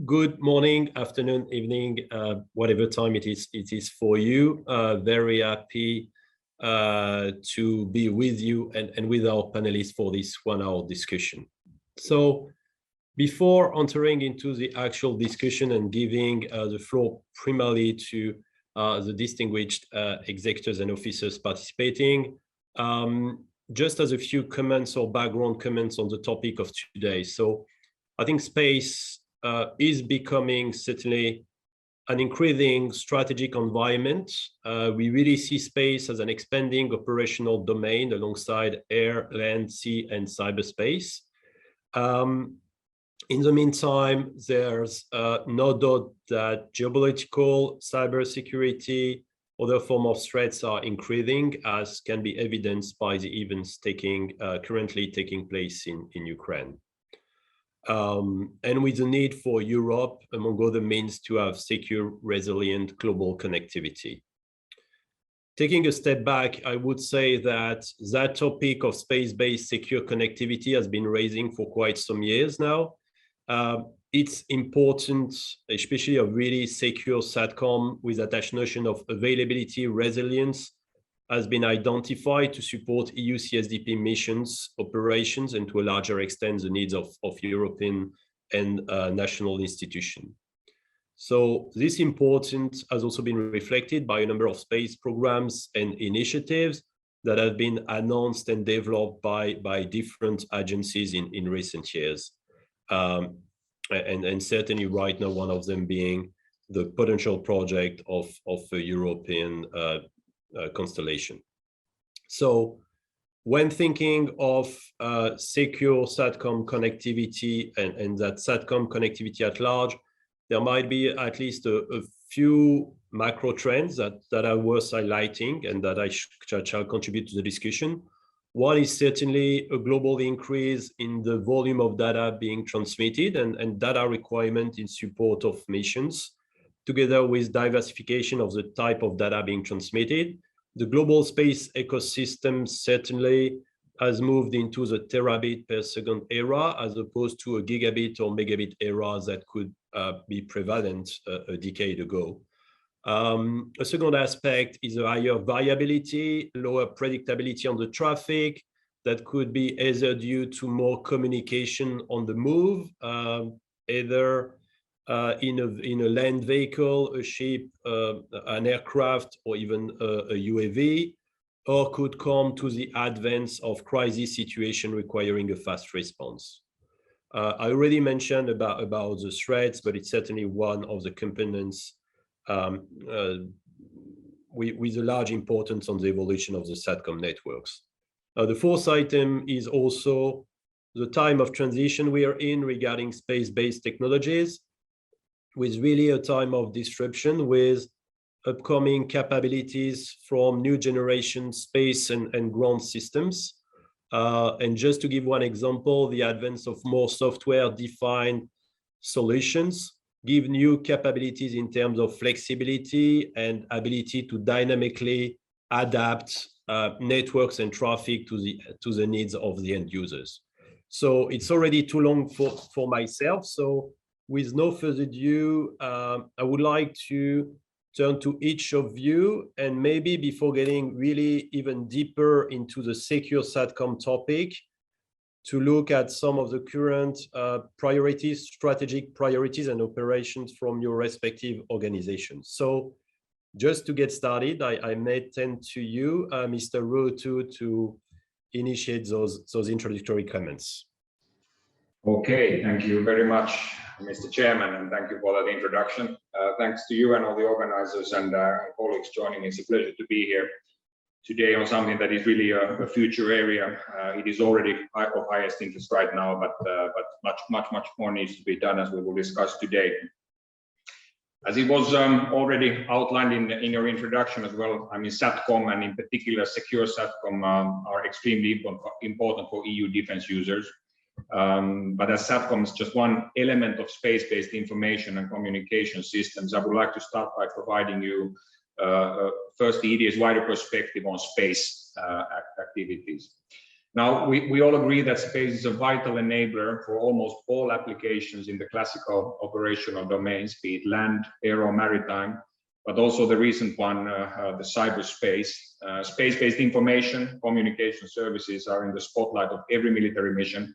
Good morning, afternoon, evening, whatever time it is for you. Very happy to be with you and with our panelists for this 1-hour discussion. So before entering into the actual discussion and giving the floor primarily to the distinguished executives and officers participating, just as a few comments or background comments on the topic of today. So I think space is becoming certainly an increasing strategic environment. We really see space as an expanding operational domain alongside air, land, sea, and cyberspace. In the meantime, there's no doubt that geopolitical, cybersecurity, other forms of threats are increasing, as can be evidenced by the events currently taking place in Ukraine. And with the need for Europe, among other means, to have secure, resilient global connectivity. Taking a step back, I would say that topic of space-based secure connectivity has been raising for quite some years now. It's important, especially a really secure SatCom with attached notion of availability, resilience, has been identified to support EU CSDP missions, operations, and to a larger extent, the needs of European and national institutions. So this importance has also been reflected by a number of space programs and initiatives that have been announced and developed by different agencies in recent years. And certainly right now, one of them being the potential project of a European constellation. So when thinking of secure SatCom connectivity and that SatCom connectivity at large, there might be at least a few macro trends that are worth highlighting and that I shall contribute to the discussion. One is certainly a global increase in the volume of data being transmitted and data requirement in support of missions, together with diversification of the type of data being transmitted. The global space ecosystem certainly has moved into the terabit per second era, as opposed to a gigabit or megabit era that could be prevalent a decade ago. A second aspect is a higher variability, lower predictability on the traffic that could be either due to more communication on the move, either in a land vehicle, a ship, an aircraft, or even a UAV, or could come to the advance of crisis situation requiring a fast response. I already mentioned about the threats, but it's certainly one of the components with a large importance on the evolution of the SatCom networks. The fourth item is also the time of transition we are in regarding space-based technologies, with really a time of disruption with upcoming capabilities from new generation space and ground systems. And just to give one example, the advance of more software-defined solutions give new capabilities in terms of flexibility and ability to dynamically adapt networks and traffic to the needs of the end users. So it's already too long for myself. So with no further ado, I would like to turn to each of you, and maybe before getting really even deeper into the secure SatCom topic, to look at some of the current priorities, strategic priorities and operations from your respective organizations. So just to get started, I may turn to you, Mr. Ruutu, to initiate those introductory comments. Okay, thank you very much, Mr. Chairman, and thank you for that introduction. Thanks to you and all the organizers and colleagues joining. It's a pleasure to be here today on something that is really a future area. It is already of highest interest right now, but much more needs to be done, as we will discuss today. As it was already outlined in your introduction as well, I mean, SatCom and in particular secure SatCom are extremely important for EU defense users. But as SatCom is just one element of space-based information and communication systems, I would like to start by providing you first the EEAS wider perspective on space activities. Now, we all agree that space is a vital enabler for almost all applications in the classical operational domains, be it land, air, or maritime, but also the recent one, the cyberspace. Space-based information communication services are in the spotlight of every military mission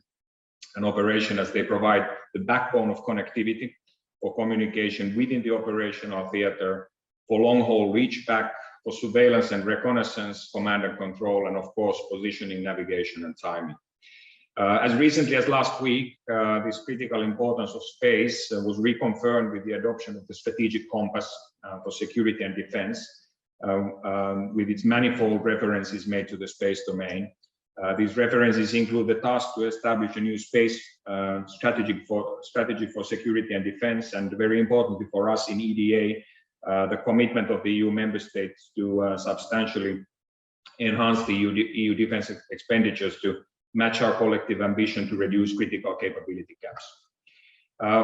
and operation, as they provide the backbone of connectivity for communication within the operational theater, for long-haul reach back, for surveillance and reconnaissance, command and control, and of course, positioning, navigation, and timing. As recently as last week, this critical importance of space was reconfirmed with the adoption of the strategic compass for security and defense, with its manifold references made to the space domain. These references include the task to establish a new space strategy for security and defense, and very importantly for us in EDA, the commitment of the EU member states to substantially enhance the EU defense expenditures to match our collective ambition to reduce critical capability gaps.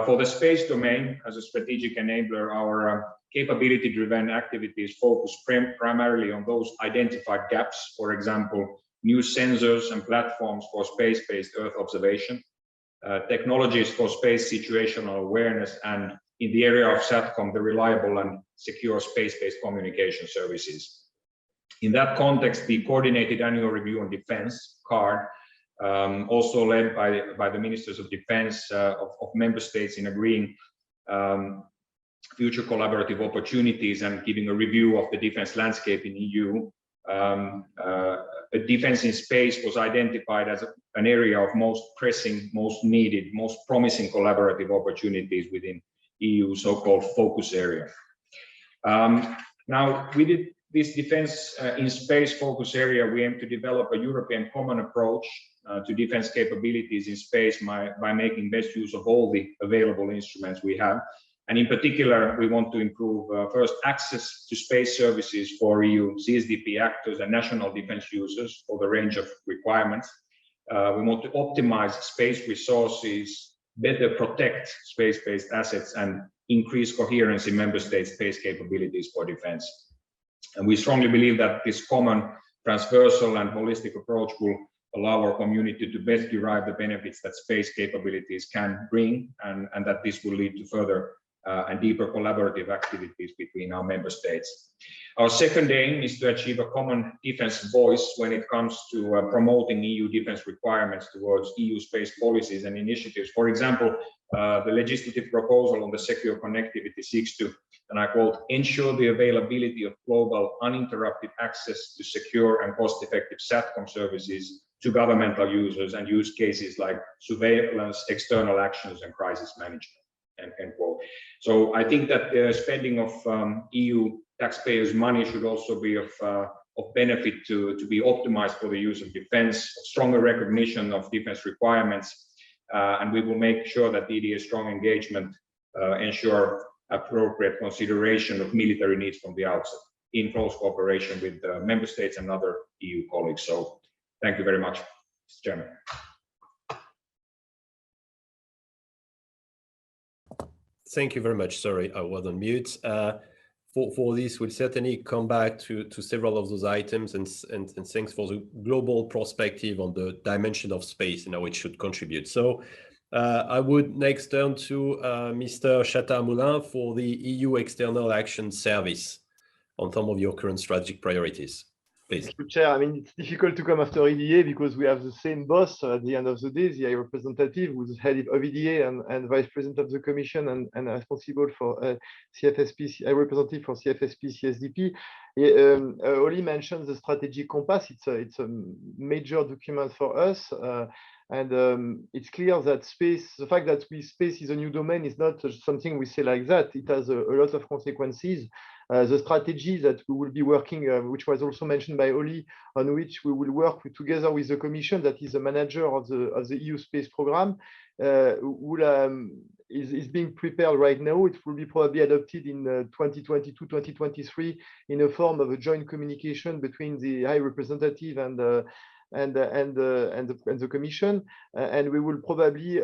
For the space domain, as a strategic enabler, our capability-driven activities focus primarily on those identified gaps, for example, new sensors and platforms for space-based Earth observation, technologies for space situational awareness, and in the area of SatCom, the reliable and secure space-based communication services. In that context, the Coordinated Annual Review on Defense, CARD, also led by the Ministers of Defense of member states in agreeing future collaborative opportunities and giving a review of the defense landscape in EU. Defense in space was identified as an area of most pressing, most needed, most promising collaborative opportunities within EU so-called focus area. Now, with this defense in space focus area, we aim to develop a European common approach to defense capabilities in space by making best use of all the available instruments we have. And in particular, we want to improve first access to space services for EU CSDP actors and national defense users for the range of requirements. We want to optimize space resources, better protect space-based assets, and increase coherence in member states' space capabilities for defense. And we strongly believe that this common, transversal, and holistic approach will allow our community to best derive the benefits that space capabilities can bring, and that this will lead to further and deeper collaborative activities between our member states. Our second aim is to achieve a common defense voice when it comes to promoting EU defense requirements towards EU space policies and initiatives. For example, the legislative proposal on the secure connectivity seeks to, and I quote, ensure the availability of global uninterrupted access to secure and cost-effective SatCom services to governmental users and use cases like surveillance, external actions, and crisis management. End quote. So I think that the spending of EU taxpayers' money should also be of benefit to be optimized for the use of defense, stronger recognition of defense requirements, and we will make sure that EDA's strong engagement ensure appropriate consideration of military needs from the outset, in close cooperation with member states and other EU colleagues. So thank you very much, Mr. Chairman. Thank you very much. Sorry, I was on mute. For this, we'll certainly come back to several of those items, and thanks for the global perspective on the dimension of space and how it should contribute. So I would next turn to Mr. Chatard Moulin for the EU External Action Service on some of your current strategic priorities. Please. Thank you, Chair. I mean, it's difficult to come after EDA because we have the same boss at the end of the day, the High Representative, who's head of EDA and Vice President of the Commission and responsible for CFSP, High Representative for CFSP, CSDP. Olli mentioned the strategic compass. It's a major document for us. And it's clear that space, the fact that space is a new domain is not something we say like that. It has a lot of consequences. The strategy that we will be working, which was also mentioned by Olli, on which we will work together with the Commission, that is the manager of the EU space program, is being prepared right now. It will be probably adopted in 2022-2023 in a form of a joint communication between the High Representative and the Commission, and we will probably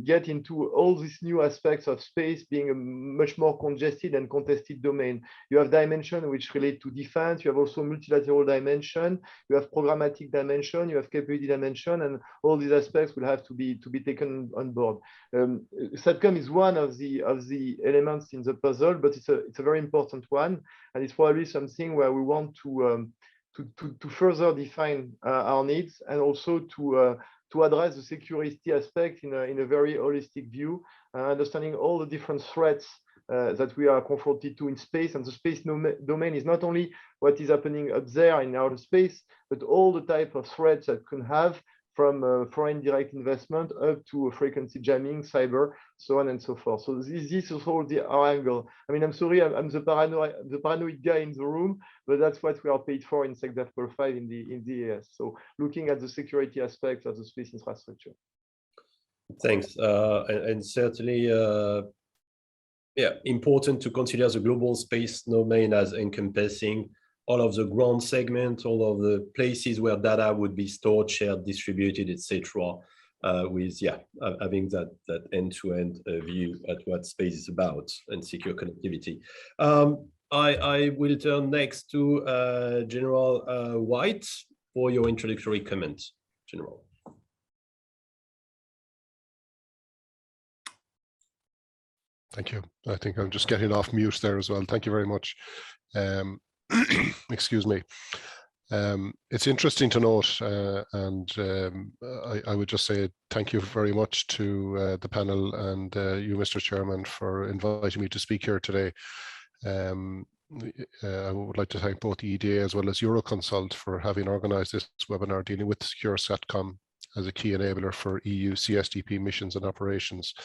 get into all these new aspects of space being a much more congested and contested domain. You have dimension which relate to defense. You have also multilateral dimension. You have programmatic dimension. You have capability dimension, and all these aspects will have to be taken on board. SatCom is one of the elements in the puzzle, but it's a very important one, and it's probably something where we want to further define our needs, and also to address the security aspect in a very holistic view, understanding all the different threats that we are confronted to in space. And the space domain is not only what is happening up there in outer space, but all the type of threats that can have, from foreign direct investment up to frequency jamming, cyber, so on and so forth. So this is also our angle. I mean, I'm sorry, I'm the paranoid guy in the room, but that's what we are paid for in SecDevCol 5 in the EEAS. So looking at the security aspects of the space infrastructure. Thanks, and certainly, yeah, important to consider the global space domain as encompassing all of the ground segment, all of the places where data would be stored, shared, distributed, etc. With having that end-to-end view at what space is about and secure connectivity. I will turn next to General White for your introductory comments, General. Thank you. I think I'm just getting off mute there as well. Thank you very much. Excuse me. It's interesting to note, and I would just say thank you very much to the panel and you, Mr. Chairman, for inviting me to speak here today. I would like to thank both the EDA as well as Euroconsult for having organised this webinar dealing with secure SatCom as a key enabler for EU CSDP missions and operations,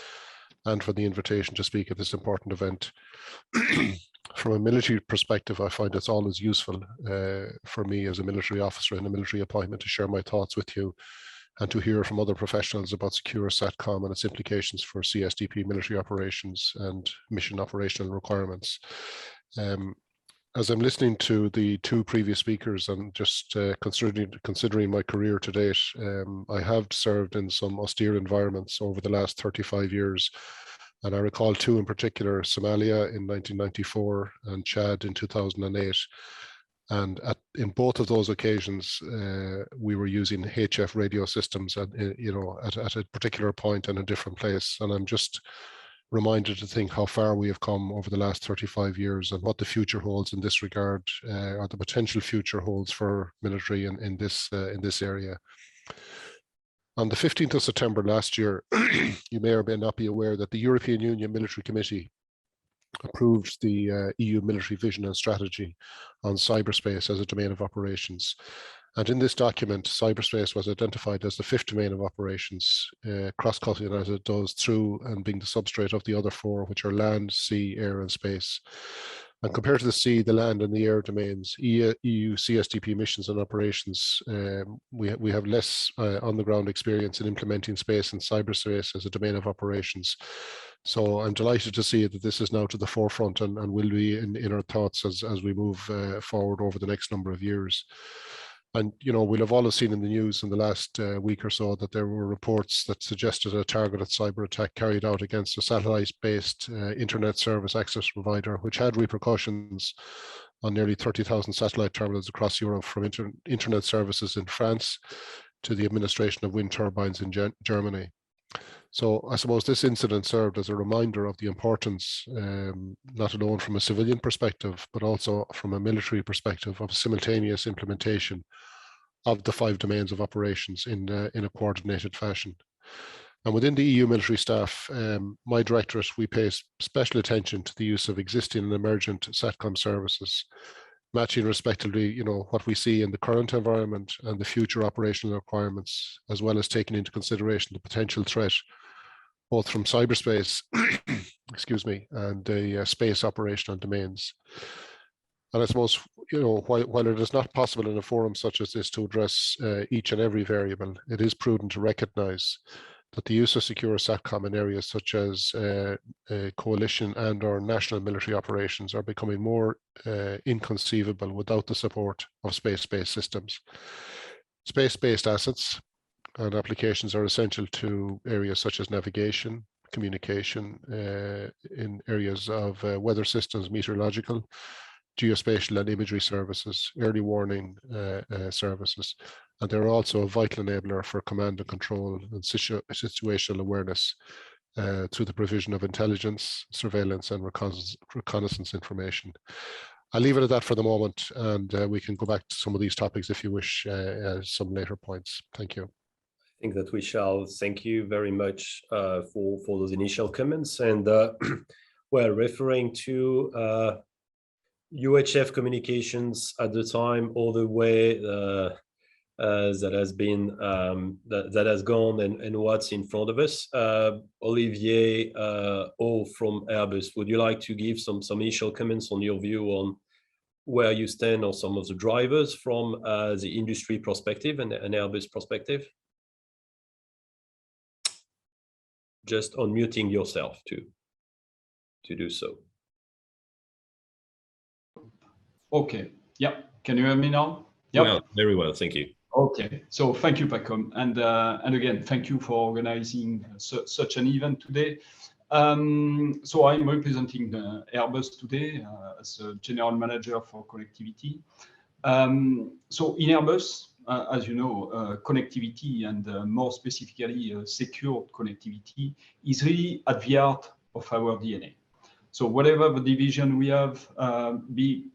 and for the invitation to speak at this important event. From a military perspective, I find it's always useful for me as a military officer in a military appointment to share my thoughts with you and to hear from other professionals about secure SatCom and its implications for CSDP military operations and mission operational requirements. As I'm listening to the two previous speakers and just considering my career to date, I have served in some austere environments over the last 35 years. And I recall two in particular, Somalia in 1994 and Chad in 2008. And in both of those occasions, we were using HF radio systems at a particular point in a different place. And I'm just reminded to think how far we have come over the last 35 years and what the future holds in this regard, or the potential future holds for military in this area. On the 15th of September last year, you may or may not be aware that the European Union Military Committee approved the EU military vision and strategy on cyberspace as a domain of operations. And in this document, cyberspace was identified as the fifth domain of operations, cross-cutting as it does through and being the substrate of the other four, which are land, sea, air, and space. And compared to the sea, the land, and the air domains, EU CSDP missions and operations, we have less on-the-ground experience in implementing space and cyberspace as a domain of operations. So I'm delighted to see that this is now to the forefront and will be in our thoughts as we move forward over the next number of years. And, you know, we'll have all seen in the news in the last week or so that there were reports that suggested a targeted cyber attack carried out against a satellite-based internet service access provider, which had repercussions on nearly 30,000 satellite terminals across Europe, from internet services in France to the administration of wind turbines in Germany. So I suppose this incident served as a reminder of the importance, not alone from a civilian perspective, but also from a military perspective, of simultaneous implementation of the 5 domains of operations in a coordinated fashion. And within the EU military staff, my directorate, we pay special attention to the use of existing and emergent SatCom services, matching respectively, you know, what we see in the current environment and the future operational requirements, as well as taking into consideration the potential threat both from cyberspace, excuse me, and the space operational domains. And I suppose, you know, while it is not possible in a forum such as this to address each and every variable, it is prudent to recognize that the use of secure SatCom in areas such as coalition and/or national military operations are becoming more inconceivable without the support of space-based systems. Space-based assets and applications are essential to areas such as navigation, communication, in areas of weather systems, meteorological, geospatial and imagery services, early warning services, and they're also a vital enabler for command and control and situational awareness through the provision of intelligence, surveillance, and reconnaissance information. I'll leave it at that for the moment, and we can go back to some of these topics if you wish some later points. Thank you. I think that we shall thank you very much for those initial comments, and well, referring to UHF communications at the time, all the way that has been that has gone, and what's in front of us. Olivier Hauw from Airbus, would you like to give some initial comments on your view on where you stand on some of the drivers from the industry perspective and an Airbus perspective? Just unmuting yourself to do so. Okay. Yeah. Can you hear me now? Yeah. Well, very well. Thank you. Okay. So thank you, Pacome, and again, thank you for organizing such an event today. So I'm representing the Airbus today as a general manager for connectivity. So in Airbus, as you know, connectivity, and more specifically secured connectivity, is really at the heart of our DNA. So whatever the division we have, be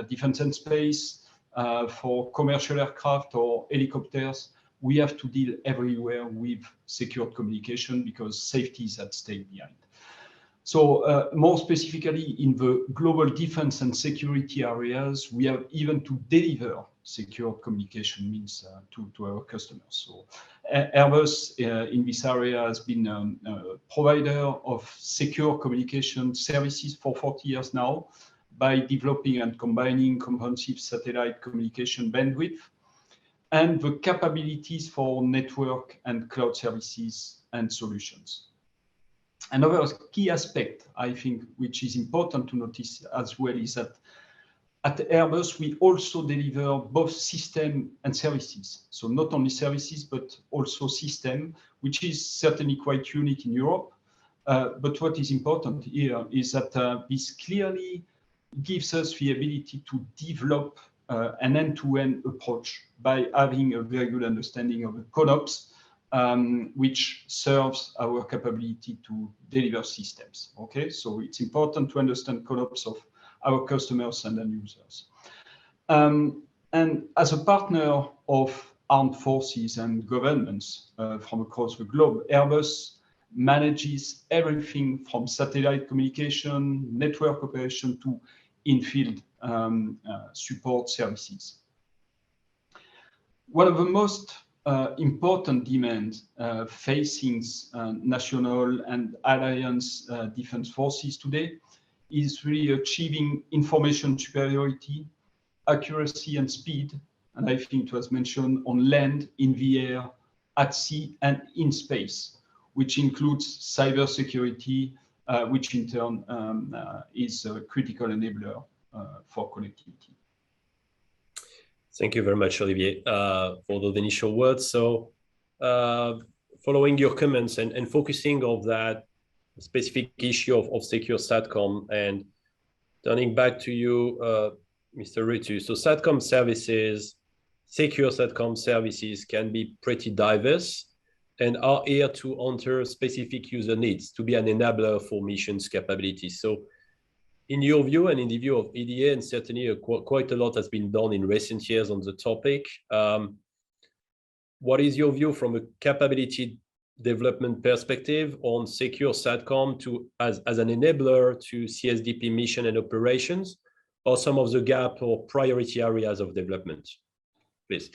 defense and space, for commercial aircraft or helicopters, we have to deal everywhere with secured communication because safety is at stake behind. So more specifically in the global defense and security areas, we have even to deliver secured communication means to our customers. So Airbus in this area has been a provider of secure communication services for 40 years now, by developing and combining comprehensive satellite communication bandwidth and the capabilities for network and cloud services and solutions. Another key aspect, I think, which is important to notice as well, is that at Airbus, we also deliver both system and services. So not only services, but also system, which is certainly quite unique in Europe. But what is important here is that this clearly gives us the ability to develop an end-to-end approach by having a very good understanding of the ConOps, which serves our capability to deliver systems. Okay, so it's important to understand ConOps of our customers and end users. And as a partner of armed forces and governments from across the globe, Airbus manages everything from satellite communication, network operation to in-field support services. One of the most important demands facing national and alliance defense forces today is really achieving information superiority, accuracy and speed, and I think it was mentioned on land, in the air, at sea and in space, which includes cybersecurity, which in turn is a critical enabler for connectivity. Thank you very much, Olivier, for those initial words. So following your comments and focusing on that specific issue of secure SatCom, and turning back to you, Mr. Ruutu. So SatCom services, secure SatCom services can be pretty diverse and are here to answer specific user needs, to be an enabler for missions capabilities. So in your view and in the view of EDA, and certainly quite a lot has been done in recent years on the topic, what is your view from a capability development perspective on secure SatCom as an enabler to CSDP mission and operations, or some of the gap or priority areas of development? Please.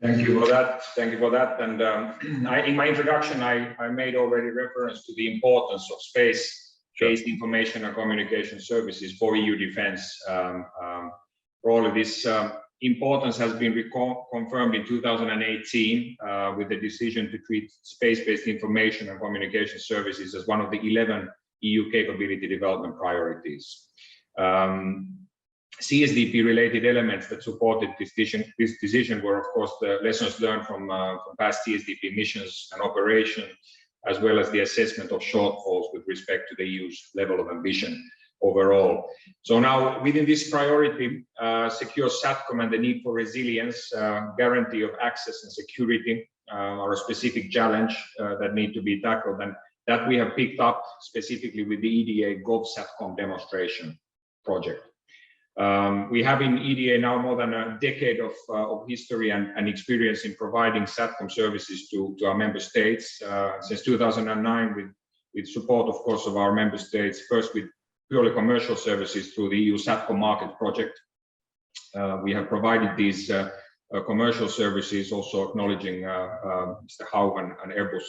Thank you for that. Thank you for that. And in my introduction, I made already reference to the importance of space-based information and communication services for EU defense. Probably this importance has been confirmed in 2018 with the decision to treat space-based information and communication services as one of the 11 EU capability development priorities. CSDP related elements that supported this decision were, of course, the lessons learned from past CSDP missions and operation, as well as the assessment of shortfalls with respect to the EU's level of ambition overall. So now, within this priority, secure SatCom and the need for resilience, guarantee of access and security are a specific challenge that need to be tackled, and that we have picked up specifically with the EDA GovSatCom demonstration project. We have in EDA now more than a decade of history and experience in providing SatCom services to our member states. Since 2009, with support, of course, of our member states, first with purely commercial services through the EU SatCom market project. We have provided these commercial services, also acknowledging Mr. Hauw and Airbus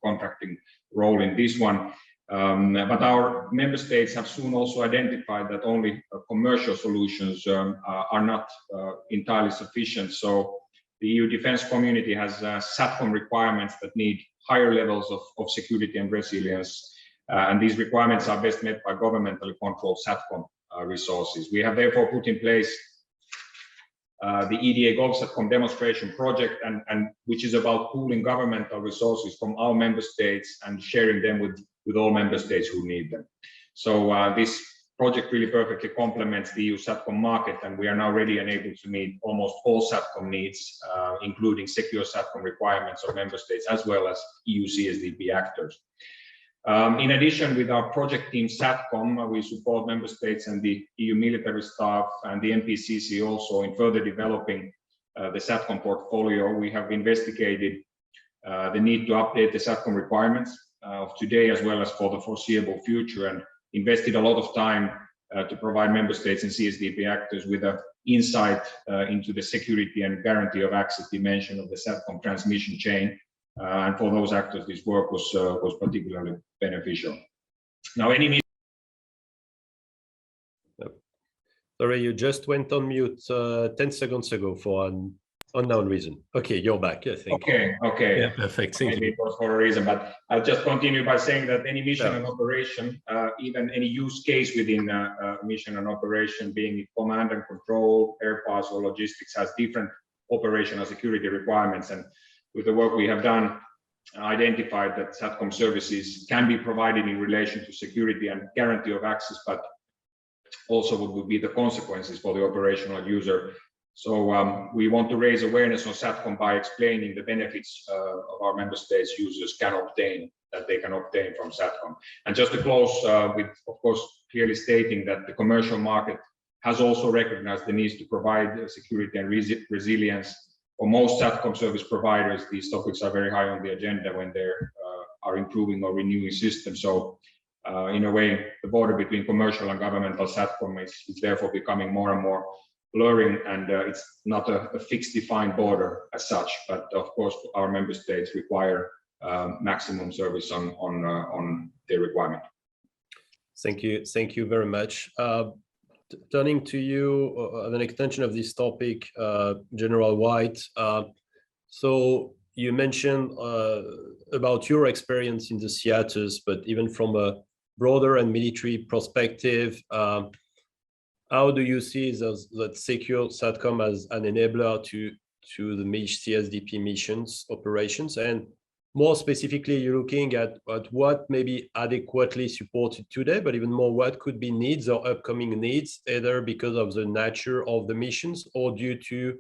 contracting role in this one. But our member states have soon also identified that only commercial solutions are not entirely sufficient. So the EU defense community has SatCom requirements that need higher levels of security and resilience. And these requirements are best met by governmentally controlled SatCom resources. We have therefore put in place the EDA GovSatCom demonstration project, and which is about pooling governmental resources from our member states and sharing them with all member states who need them. So this project really perfectly complements the EU SatCom market, and we are now ready and able to meet almost all SatCom needs, including secure SatCom requirements of member states, as well as EU CSDP actors. In addition, with our project team SatCom, we support member states and the EU military staff and the NPCC also in further developing the SatCom portfolio. We have investigated the need to update the SatCom requirements of today as well as for the foreseeable future, and invested a lot of time to provide member states and CSDP actors with an insight into the security and guarantee of access dimension of the SatCom transmission chain. And for those actors, this work was particularly beneficial. Now, Sorry, you just went on mute 10 seconds ago for an unknown reason. Okay, you're back, I think. Okay. Yeah, perfect. Thank Maybe you. it was for a reason, but I'll just continue by saying that any mission and operation, even any use case within a mission and operation, being it command and control, air pass, or logistics, has different operational security requirements. And with the work we have done, identified that SatCom services can be provided in relation to security and guarantee of access, but also what would be the consequences for the operational user. So we want to raise awareness on SatCom by explaining the benefits of our member states users can obtain from SatCom. And just to close with, of course, clearly stating that the commercial market has also recognized the needs to provide security and resilience. For most SatCom service providers, these topics are very high on the agenda when they are improving or renewing systems. So in a way, the border between commercial and governmental SatCom is therefore becoming more and more blurring, and it's not a fixed defined border as such, but of course our member states require maximum service on their requirement. Thank you very much. Turning to you, an extension of this topic, General White. So you mentioned about your experience in the theaters, but even from a broader and military perspective, how do you see that secure SatCom as an enabler to the CSDP missions operations? And more specifically, you're looking at what may be adequately supported today, but even more, what could be needs or upcoming needs, either because of the nature of the missions or due to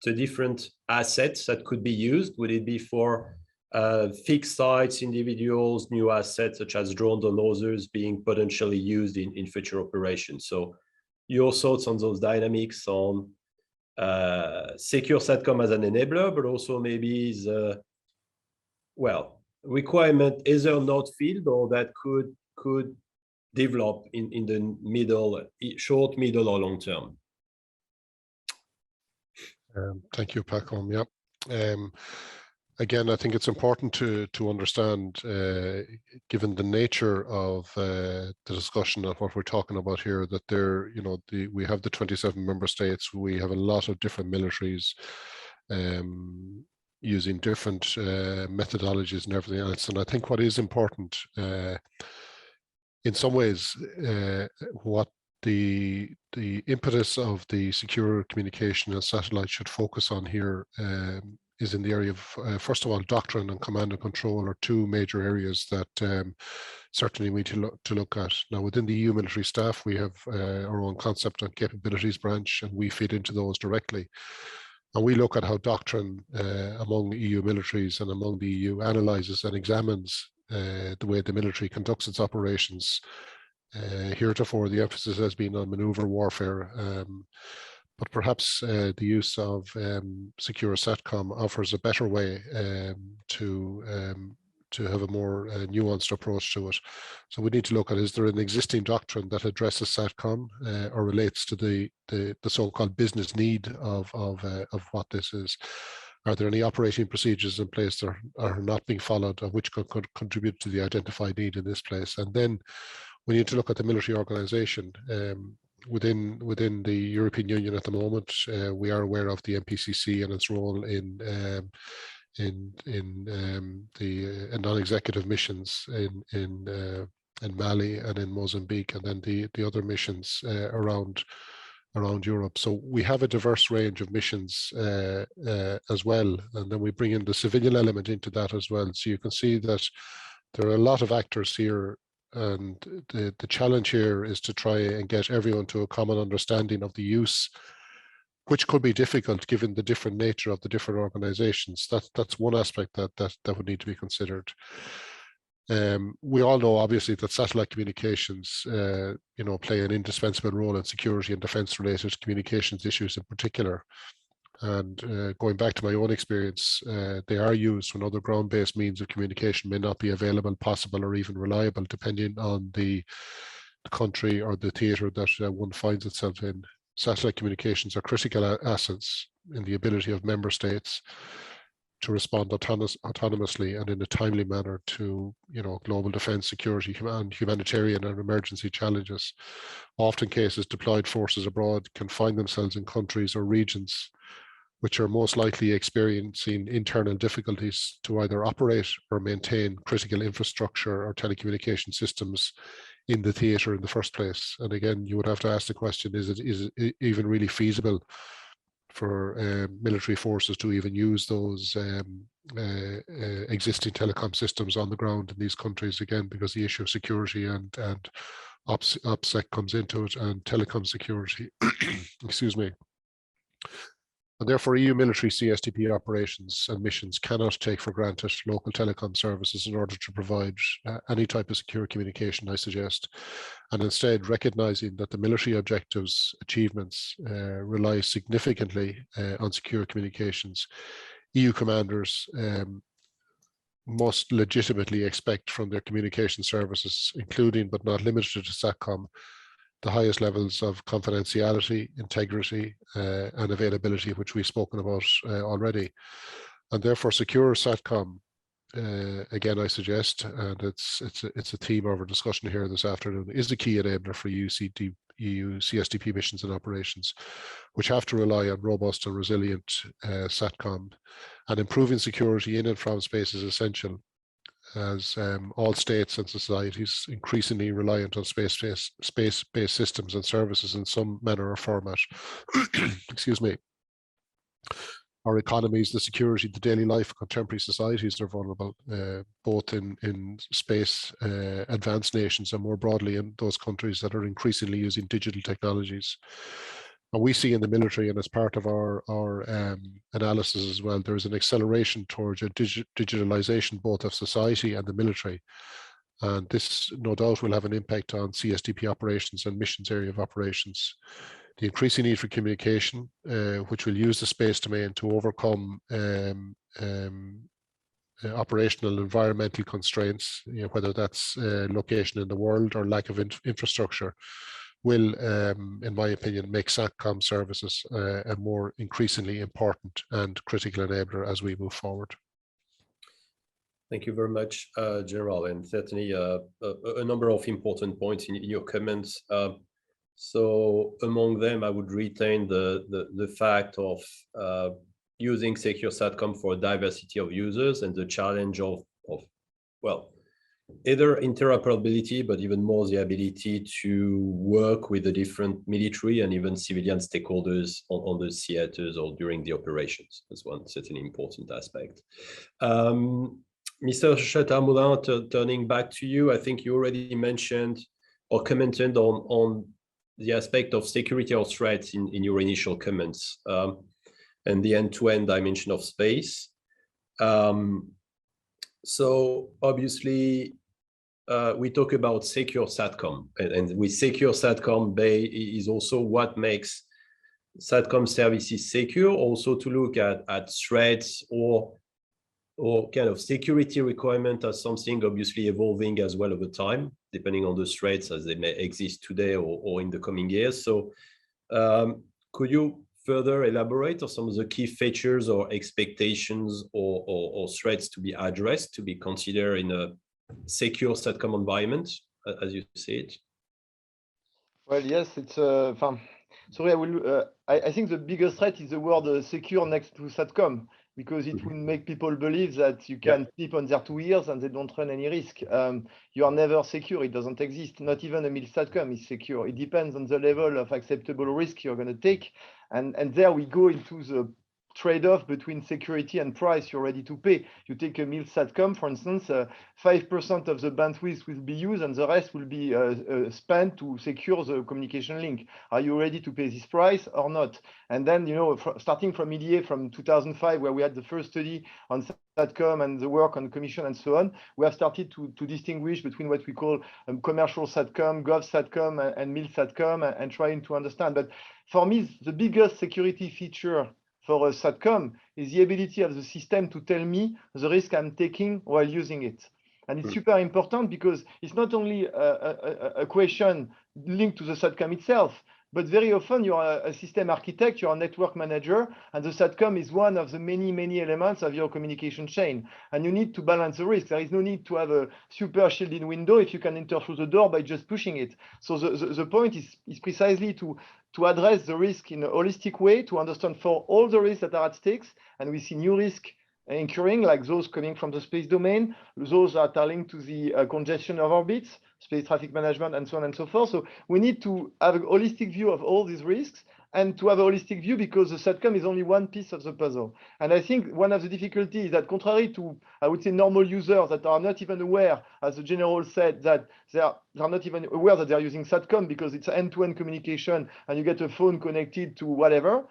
the different assets that could be used? Would it be for fixed sites, individuals, new assets such as drones and others being potentially used in future operations? So your thoughts on those dynamics on secure SatCom as an enabler, but also maybe the requirement either not filled or that could develop in the short, middle, or long term. Thank you, Pacome. Yeah. Again, I think it's important to understand, given the nature of the discussion of what we're talking about here, that we have the 27 member states. We have a lot of different militaries using different methodologies and everything else. And I think what is important, in some ways, what the impetus of the secure communication and satellite should focus on here is in the area of, first of all, doctrine and command and control are two major areas that certainly we need to look at. Now, within the EU military staff, we have our own concept and capabilities branch, and we feed into those directly. And we look at how doctrine among EU militaries and among the EU analyzes and examines the way the military conducts its operations. Heretofore, the emphasis has been on maneuver warfare, but perhaps the use of secure SatCom offers a better way to have a more nuanced approach to it. So we need to look at, is there an existing doctrine that addresses SatCom or relates to the so-called business need of what this is? Are there any operating procedures in place that are not being followed, and which could contribute to the identified need in this place? And then we need to look at the military organization. Within the European Union at the moment, we are aware of the MPCC and its role in the non-executive missions in Mali and in Mozambique, and then the other missions around Europe. So we have a diverse range of missions as well, and then we bring in the civilian element into that as well. So you can see that there are a lot of actors here, and the challenge here is to try and get everyone to a common understanding of the use, which could be difficult given the different nature of the different organizations. That's one aspect that would need to be considered. We all know, obviously, that satellite communications, play an indispensable role in security and defense-related communications issues in particular. And going back to my own experience, they are used when other ground-based means of communication may not be available, possible, or even reliable, depending on the country or the theater that one finds itself in. Satellite communications are critical assets in the ability of member states to respond autonomously and in a timely manner to, global defense, security, and humanitarian and emergency challenges. Often cases, deployed forces abroad can find themselves in countries or regions which are most likely experiencing internal difficulties to either operate or maintain critical infrastructure or telecommunication systems in the theater in the first place. And again, you would have to ask the question, is it even really feasible for military forces to even use those existing telecom systems on the ground in these countries, again, because the issue of security and OPSEC comes into it, and telecom security, excuse me. And therefore, EU military CSDP operations and missions cannot take for granted local telecom services in order to provide any type of secure communication, I suggest, and instead recognizing that the military objectives, achievements rely significantly on secure communications. EU commanders must legitimately expect from their communication services, including but not limited to SatCom, the highest levels of confidentiality, integrity, and availability, which we've spoken about already. And therefore, secure SatCom, again, I suggest, and it's a theme of our discussion here this afternoon, is a key enabler for EU CSDP missions and operations, which have to rely on robust and resilient SatCom. And improving security in and from space is essential, as all states and societies increasingly reliant on space-based systems and services in some manner or format. Excuse me. Our economies, the security, the daily life of contemporary societies are vulnerable, both in space, advanced nations, and more broadly in those countries that are increasingly using digital technologies. And we see in the military, and as part of our analysis as well, there is an acceleration towards a digitalization both of society and the military. And this, no doubt, will have an impact on CSDP operations and missions area of operations. The increasing need for communication, which will use the space domain to overcome operational environmental constraints, whether that's location in the world or lack of infrastructure, will, in my opinion, make SatCom services a more increasingly important and critical enabler as we move forward. Thank you very much, General, and certainly a number of important points in your comments. So among them, I would retain the fact of using secure SatCom for a diversity of users and the challenge of either interoperability, but even more the ability to work with the different military and even civilian stakeholders on the theaters or during the operations. That's one certainly important aspect. Mr. Chatard, Moulin, turning back to you, I think you already mentioned or commented on the aspect of security or threats in your initial comments, and the end-to-end dimension of space. So obviously, we talk about secure SatCom, and with secure SatCom, Bay is also what makes SatCom services secure, also to look at threats or kind of security requirement as something obviously evolving as well over time, depending on the threats as they may exist today or in the coming years. So could you further elaborate on some of the key features or expectations or threats to be addressed, to be considered in a secure SatCom environment, as you see it? Well, yes, it's sorry, I think the biggest threat is the word secure next to SatCom, because it will make people believe that you can sleep on their 2 ears and they don't run any risk. You are never secure. It doesn't exist. Not even a MIL SatCom is secure. It depends on the level of acceptable risk you're going to take. And there we go into the trade-off between security and price you're ready to pay. You take a MIL SatCom, for instance, 5% of the bandwidth will be used and the rest will be spent to secure the communication link. Are you ready to pay this price or not? And then, you know, starting from EEAS from 2005, where we had the first study on SatCom and the work on commission and so on, we have started to distinguish between what we call commercial SatCom, Gov SatCom, and MIL SatCom, and trying to understand. But for me, the biggest security feature for a SatCom is the ability of the system to tell me the risk I'm taking while using it. And it's super important because it's not only a question linked to the SatCom itself, but very often you're a system architect, you're a network manager, and the SatCom is one of the many elements of your communication chain. And you need to balance the risk. There is no need to have a super shielded window if you can enter through the door by just pushing it. So the point is precisely to address the risk in a holistic way, to understand for all the risks that are at stake. And we see new risks incurring, like those coming from the space domain, those that are linked to the congestion of orbits, space traffic management, and so on and so forth. So we need to have a holistic view of all these risks, and to have a holistic view because the SatCom is only one piece of the puzzle. And I think one of the difficulties is that, contrary to, I would say, normal users that are not even aware, as the general said, that they are not even aware that they are using SatCom because it's end-to-end communication and you get a phone connected to whatever.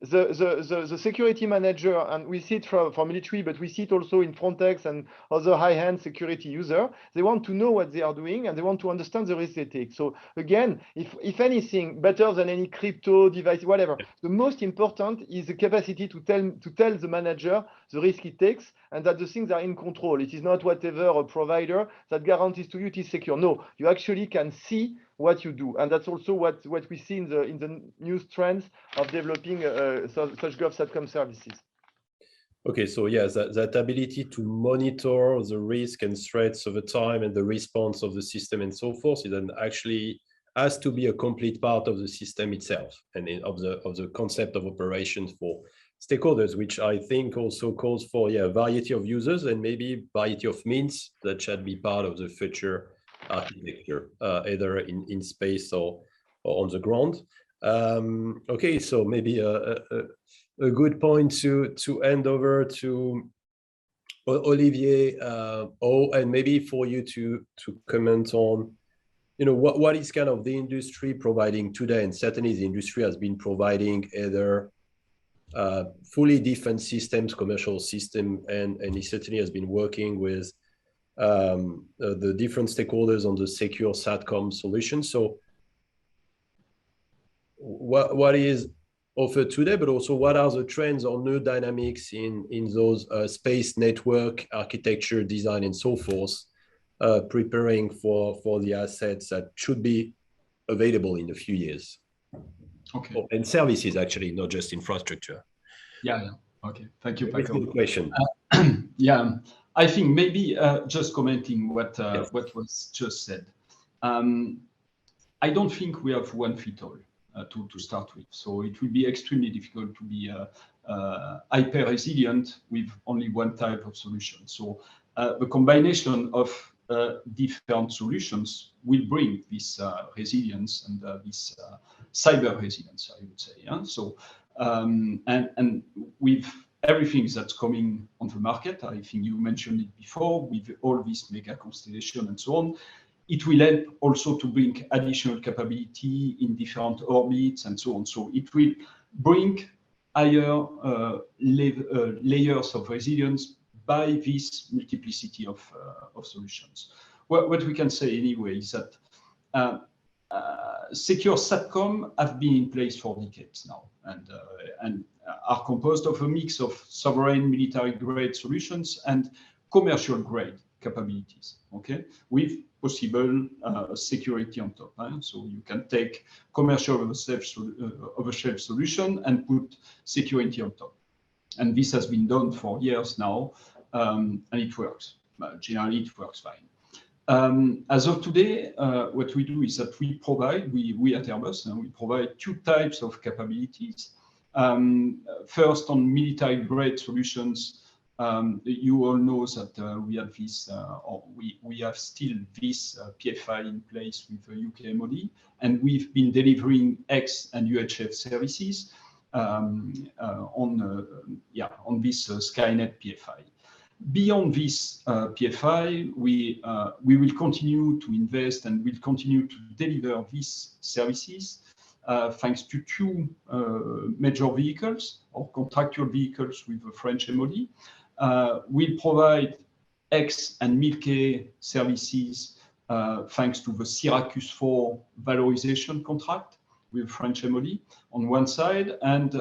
The security manager, and we see it for military, but we see it also in Frontex and other high-end security user, they want to know what they are doing and they want to understand the risk they take. So again, if anything, better than any crypto device, whatever, the most important is the capacity to tell the manager the risk he takes and that the things are in control. It is not whatever a provider that guarantees to you it is secure. No, you actually can see what you do, and that's also what we see in the new trends of developing such Gov SatCom services. Okay, so yes, that ability to monitor the risk and threats over time and the response of the system and so forth, it then actually has to be a complete part of the system itself and of the concept of operations for stakeholders, which I think also calls for a variety of users and maybe variety of means that should be part of the future architecture, either in space or on the ground. Okay, so maybe a good point to hand over to Olivier Hauw, and maybe for you to comment on, you know, what is kind of the industry providing today, and certainly the industry has been providing either fully defense systems, commercial system, and it certainly has been working with the different stakeholders on the secure SatCom solution. So what is offered today, but also what are the trends or new dynamics in those space network architecture design and so forth, preparing for the assets that should be available in a few years? Okay. And services, actually, not just infrastructure. Yeah. Okay. Thank you, That's a good question. Yeah, I think maybe just commenting what was just said. I don't think we have one fit all to start with. So it will be extremely difficult to be hyper resilient with only one type of solution. So the combination of different solutions will bring this resilience and this cyber resilience, I would say. Yeah? So, and with everything that's coming on the market, I think you mentioned it before, with all this mega constellation and so on, it will help also to bring additional capability in different orbits and so on. So it will bring higher layers of resilience by this multiplicity of solutions. What we can say anyway is that secure SatCom have been in place for decades now, and are composed of a mix of sovereign military-grade solutions and commercial-grade capabilities, okay, with possible security on top. So you can take commercial off-the-shelf solution and put security on top. And this has been done for years now, and it works. Generally, it works fine. As of today, what we do is that we at Airbus, we provide two types of capabilities. First, on military-grade solutions, you all know that we have this, or we have still this PFI in place with the UK MOD, and we've been delivering X and UHF services on this Skynet PFI. Beyond this PFI, we will continue to invest and will continue to deliver these services thanks to two major vehicles or contractual vehicles with the French MOD. We'll provide X and Mil-K services thanks to the Syracuse 4 valorization contract with French MOD on one side, and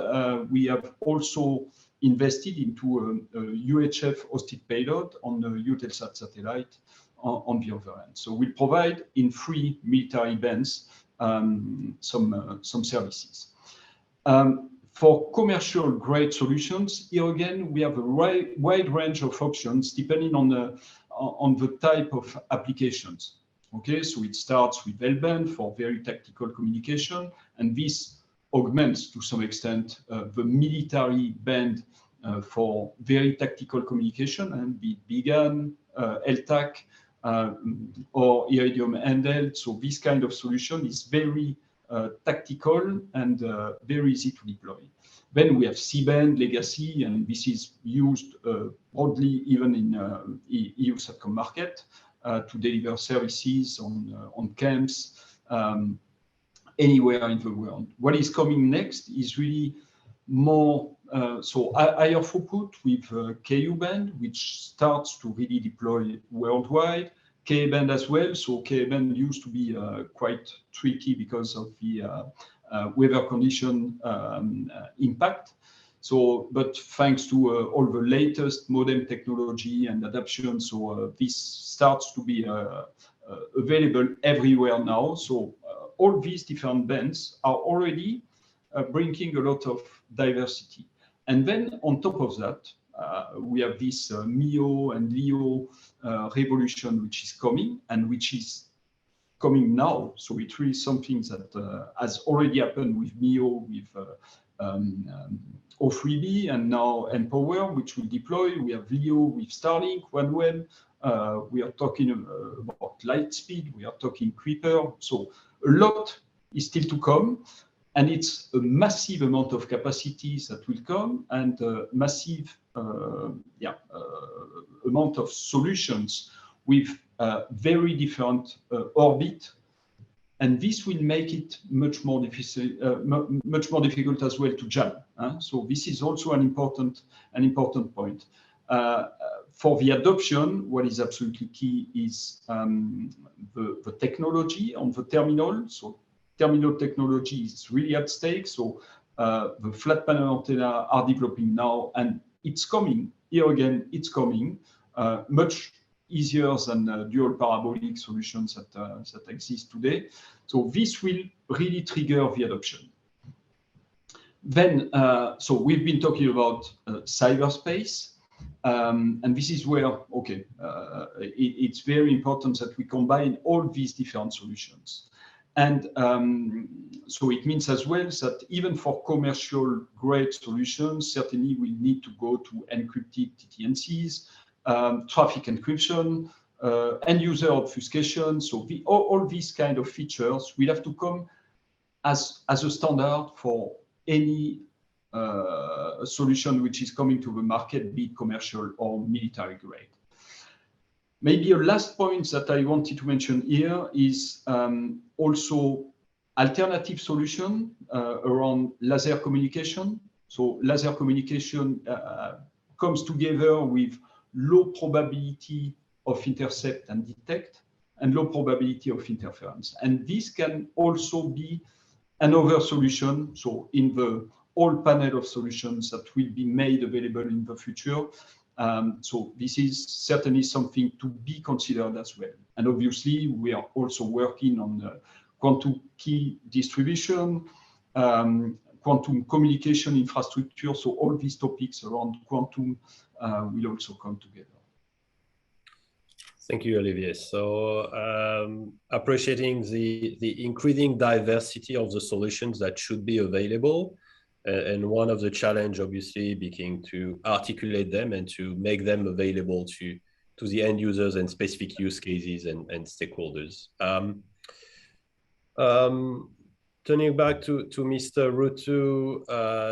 we have also invested into a UHF hosted payload on the Eutelsat satellite on the other end. So we provide in 3 military bands some services. For commercial grade solutions, here again, we have a wide range of options depending on the type of applications. Okay, so it starts with L-band for very tactical communication, and this augments to some extent the military band for very tactical communication, and be it BGAN, LTAC, or Iridium handheld. So this kind of solution is very tactical and very easy to deploy. Then we have C-band legacy, and this is used broadly even in EU SatCom market to deliver services on camps anywhere in the world. What is coming next is really more so higher throughput with Ku-band, which starts to really deploy worldwide. Ka-band as well. So Ka-band used to be quite tricky because of the weather condition impact. So, but thanks to all the latest modem technology and adoption, so this starts to be available everywhere now. So all these different bands are already bringing a lot of diversity. And then on top of that, we have this MEO and LEO revolution, which is coming and which is coming now. So it's really something that has already happened with MEO, with O3B, and now mPOWER, which will deploy. We have LEO with Starlink, OneWeb. We are talking about Lightspeed. We are talking Kuiper. So a lot is still to come. And it's a massive amount of capacities that will come, and a massive amount of solutions with very different orbit. And this will make it much more difficult as well to jam. So this is also an important point. For the adoption, what is absolutely key is the technology on the terminal. So terminal technology is really at stake. So the flat panel antenna are developing now, and it's coming. Here again, it's coming much easier than dual parabolic solutions that exist today. So this will really trigger the adoption. Then, so we've been talking about cyberspace, and this is where, okay, it's very important that we combine all these different solutions. And so it means as well that even for commercial grade solutions, certainly we need to go to encrypted TTNCs, traffic encryption, end user obfuscation. So all these kind of features will have to come as a standard for any solution which is coming to the market, be it commercial or military grade. Maybe a last point that I wanted to mention here is also alternative solution around laser communication. So laser communication comes together with low probability of intercept and detect and low probability of interference. And this can also be another solution. So in the whole panel of solutions that will be made available in the future. So this is certainly something to be considered as well. And obviously, we are also working on quantum key distribution, quantum communication infrastructure. So all these topics around quantum will also come together. Thank you, Olivier. So appreciating the increasing diversity of the solutions that should be available. And one of the challenge, obviously, being to articulate them and to make them available to the end users and specific use cases and stakeholders. Turning back to Mr. Ruutu,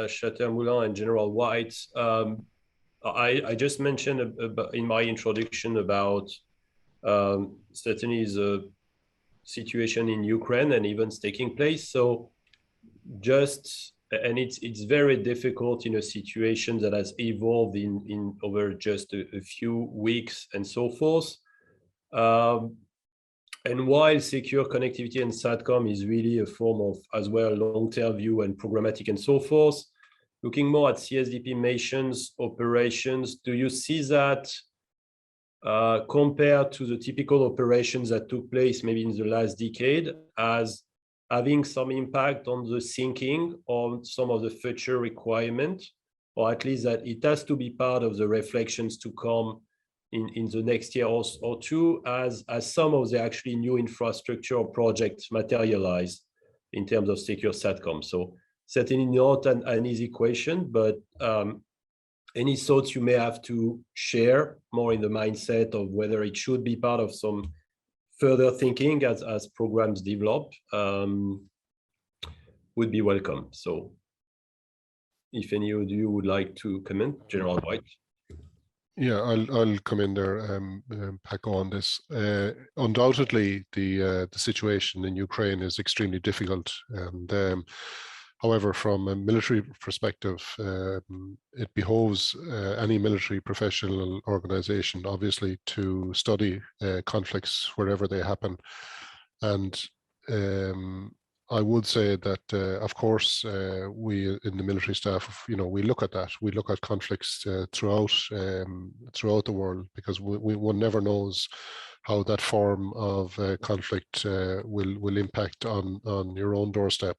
Chatard, Moulin, and General White, I just mentioned in my introduction about certainly the situation in Ukraine and events taking place. So and it's very difficult in a situation that has evolved in over just a few weeks and so forth. And while secure connectivity and SatCom is really a form of, as well, long-term view and programmatic and so forth, looking more at CSDP missions, operations, do you see that compared to the typical operations that took place maybe in the last decade as having some impact on the thinking on some of the future requirements, or at least that it has to be part of the reflections to come in the next year or two as some of the actually new infrastructure projects materialize in terms of secure SatCom. So certainly not an easy question, but any thoughts you may have to share more in the mindset of whether it should be part of some further thinking as programs develop would be welcome. So if any of you would like to comment, General White. Yeah, I'll come in there, Pacome, on this. Undoubtedly, the situation in Ukraine is extremely difficult, and however, from a military perspective, it behoves any military professional organization, obviously, to study conflicts wherever they happen. And I would say that, of course, we in the military staff, we look at that. We look at conflicts throughout the world, because one never knows how that form of conflict will impact on your own doorstep.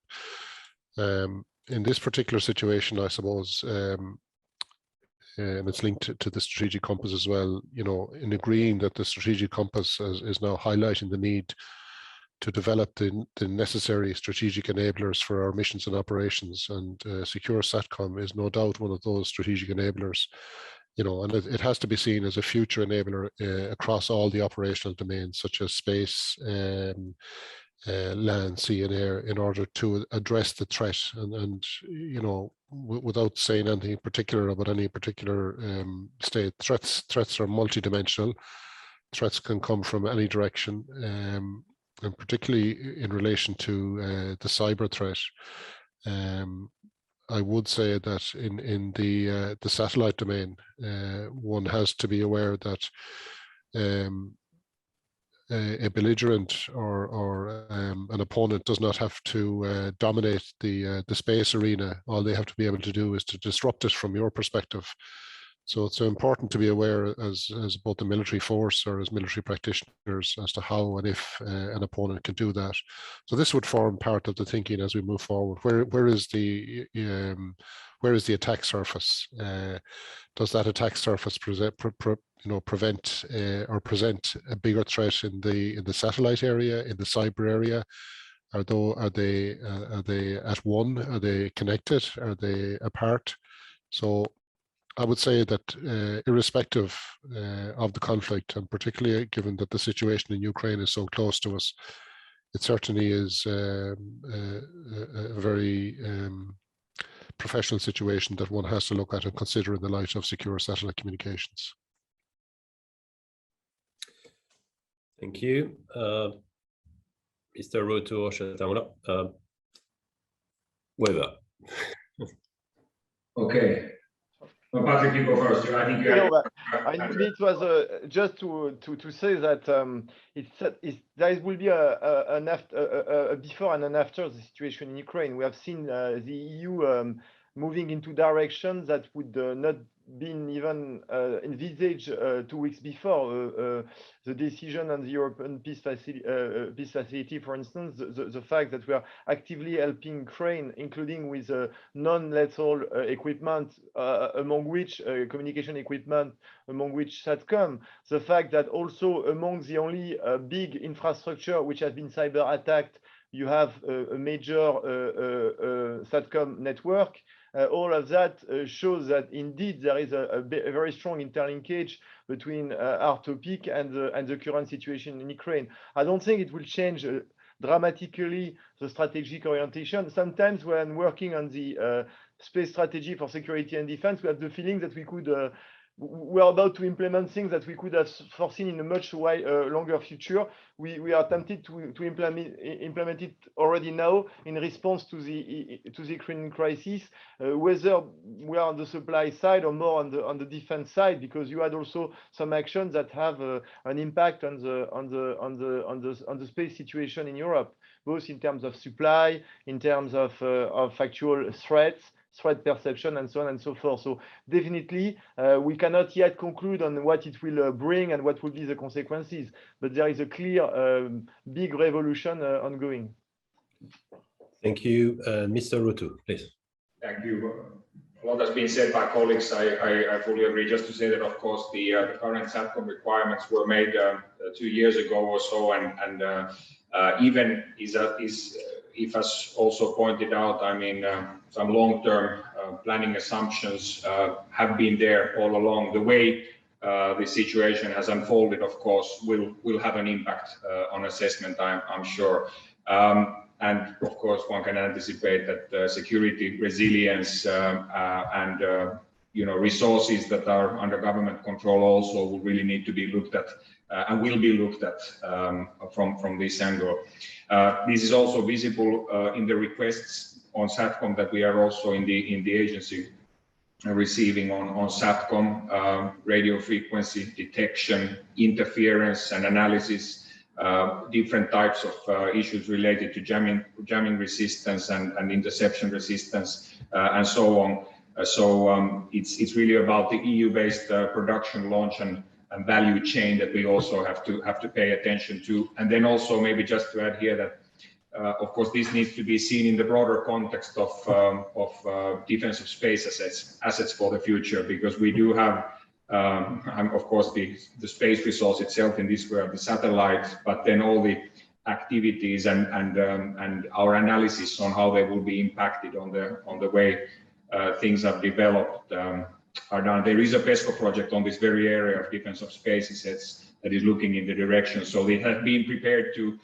In this particular situation, I suppose, and it's linked to the strategic compass as well, in agreeing that the strategic compass is now highlighting the need to develop the necessary strategic enablers for our missions and operations, and secure SatCom is no doubt one of those strategic enablers, and it has to be seen as a future enabler across all the operational domains, such as space, land, sea, and air, in order to address the threat. And without saying anything particular about any particular state, threats are multidimensional. Threats can come from any direction, and particularly in relation to the cyber threat. I would say that in the satellite domain, one has to be aware that a belligerent or an opponent does not have to dominate the space arena. All they have to be able to do is to disrupt it from your perspective. So it's important to be aware as both the military force or as military practitioners as to how and if an opponent can do that. So this would form part of the thinking as we move forward. Where is the attack surface? Does that attack surface prevent or present a bigger threat in the satellite area, in the cyber area? Are they at one? Are they connected? Are they apart? So I would say that irrespective of the conflict, and particularly given that the situation in Ukraine is so close to us, it certainly is a very professional situation that one has to look at and consider in the light of secure satellite communications. Thank you. Mr. Ruutu or Chatard, whether. Okay. Well, Patrick, you go first. I think you it was just to say that there will be a before and an after the situation in Ukraine. We have seen the EU moving into directions that would not been even envisaged 2 weeks before the decision on the European peace facility, for instance, the fact that we are actively helping Ukraine, including with non-lethal equipment, among which communication equipment, among which SatCom, the fact that also among the only big infrastructure which has been cyber attacked, you have a major SatCom network. All of that shows that indeed there is a very strong interlinkage between our topic and the current situation in Ukraine. I don't think it will change dramatically the strategic orientation. Sometimes when working on the space strategy for security and defense, we have the feeling that we're about to implement things that we could have foreseen in a much longer future. We are tempted to implement it already now in response to the Ukrainian crisis, whether we are on the supply side or more on the defense side, because you had also some actions that have an impact on the space situation in Europe, both in terms of supply, in terms of actual threat perception, and so on and so forth. So definitely, we cannot yet conclude on what it will bring and what will be the consequences, but there is a clear big revolution ongoing. Thank you. Mr. Ruutu, please. Thank you. A lot has been said by colleagues. I fully agree. Just to say that, of course, the current SatCom requirements were made 2 years ago or so, and even if as also pointed out, I mean, some long-term planning assumptions have been there all along. The way the situation has unfolded, of course, will have an impact on assessment, I'm sure. And of course, one can anticipate that security, resilience, and resources that are under government control also will really need to be looked at and will be looked at from this angle. This is also visible in the requests on SatCom that we are also in the agency receiving on SatCom, radio frequency detection, interference and analysis, different types of issues related to jamming resistance and interception resistance, and so on. So it's really about the EU-based production, launch, and value chain that we also have to pay attention to. And then also maybe just to add here that of course this needs to be seen in the broader context of defense of space assets for the future, because we do have of course the space resource itself in this way, the satellites, but then all the activities and our analysis on how they will be impacted on the way things have developed are done. There is a PESCO project on this very area of defense of space assets that is looking in the direction. So they have been prepared to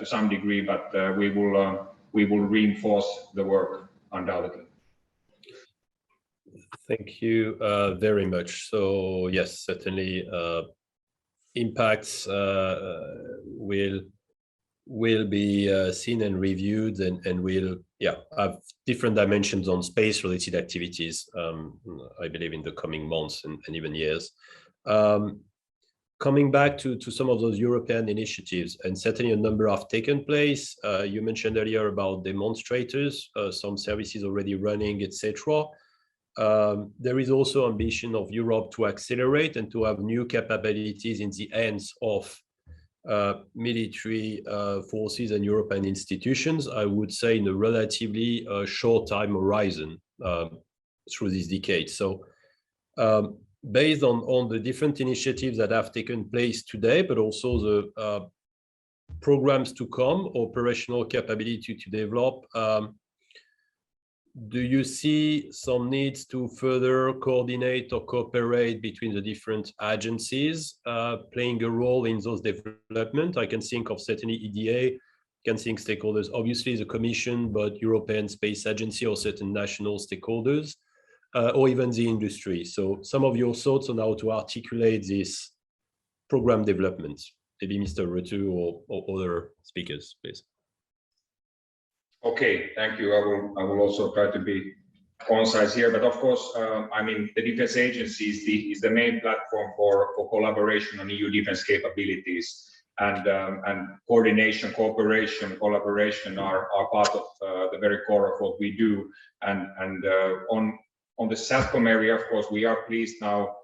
some degree, but we will reinforce the work undoubtedly. Thank you very much. So yes, certainly impacts will be seen and reviewed, and will have different dimensions on space-related activities, I believe, in the coming months and even years. Coming back to some of those European initiatives, and certainly a number have taken place. You mentioned earlier about demonstrators, some services already running, etc. There is also ambition of Europe to accelerate and to have new capabilities in the hands of military forces and European institutions, I would say, in a relatively short time horizon through this decade. So based on the different initiatives that have taken place today, but also the programs to come, operational capability to develop, do you see some needs to further coordinate or cooperate between the different agencies playing a role in those development? I can think of certainly EDA, can think stakeholders, obviously the Commission, but European Space Agency or certain national stakeholders, or even the industry. So some of your thoughts on how to articulate this program development, maybe Mr. Ruutu or other speakers, please. Okay, thank you. I will also try to be concise here, but of course, I mean, the defense agency is the main platform for collaboration on EU defense capabilities, and coordination, cooperation, collaboration are part of the very core of what we do. And on the SatCom area, of course, we are pleased now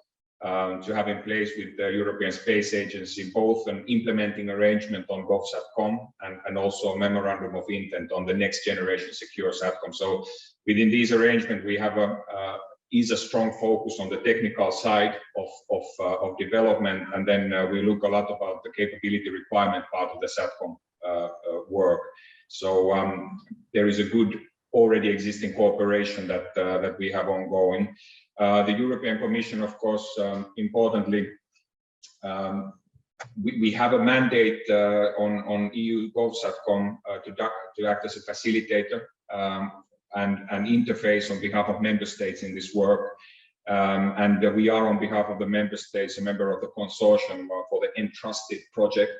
to have in place with the European Space Agency both an implementing arrangement on GovSatCom and also a memorandum of intent on the next generation secure SatCom. So within these arrangements, we have a strong focus on the technical side of development, and then we look a lot about the capability requirement part of the SatCom work. So there is a good already existing cooperation that we have ongoing. The European Commission, of course, importantly, we have a mandate on EU GovSatCom to act as a facilitator and interface on behalf of member states in this work. And we are, on behalf of the member states, a member of the consortium for the Entrusted project,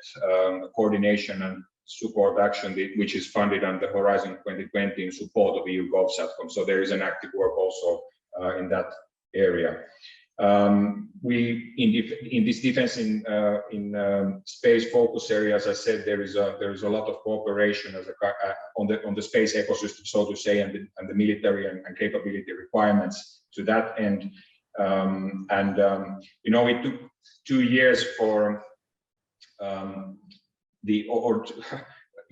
coordination and support action, which is funded under Horizon 2020 in support of EU GovSatCom. So there is an active work also in that area. We in this defense in space focus area, as I said, there is a lot of cooperation as on the space ecosystem, so to say, and the military and capability requirements to that end. You know, it took 2 years for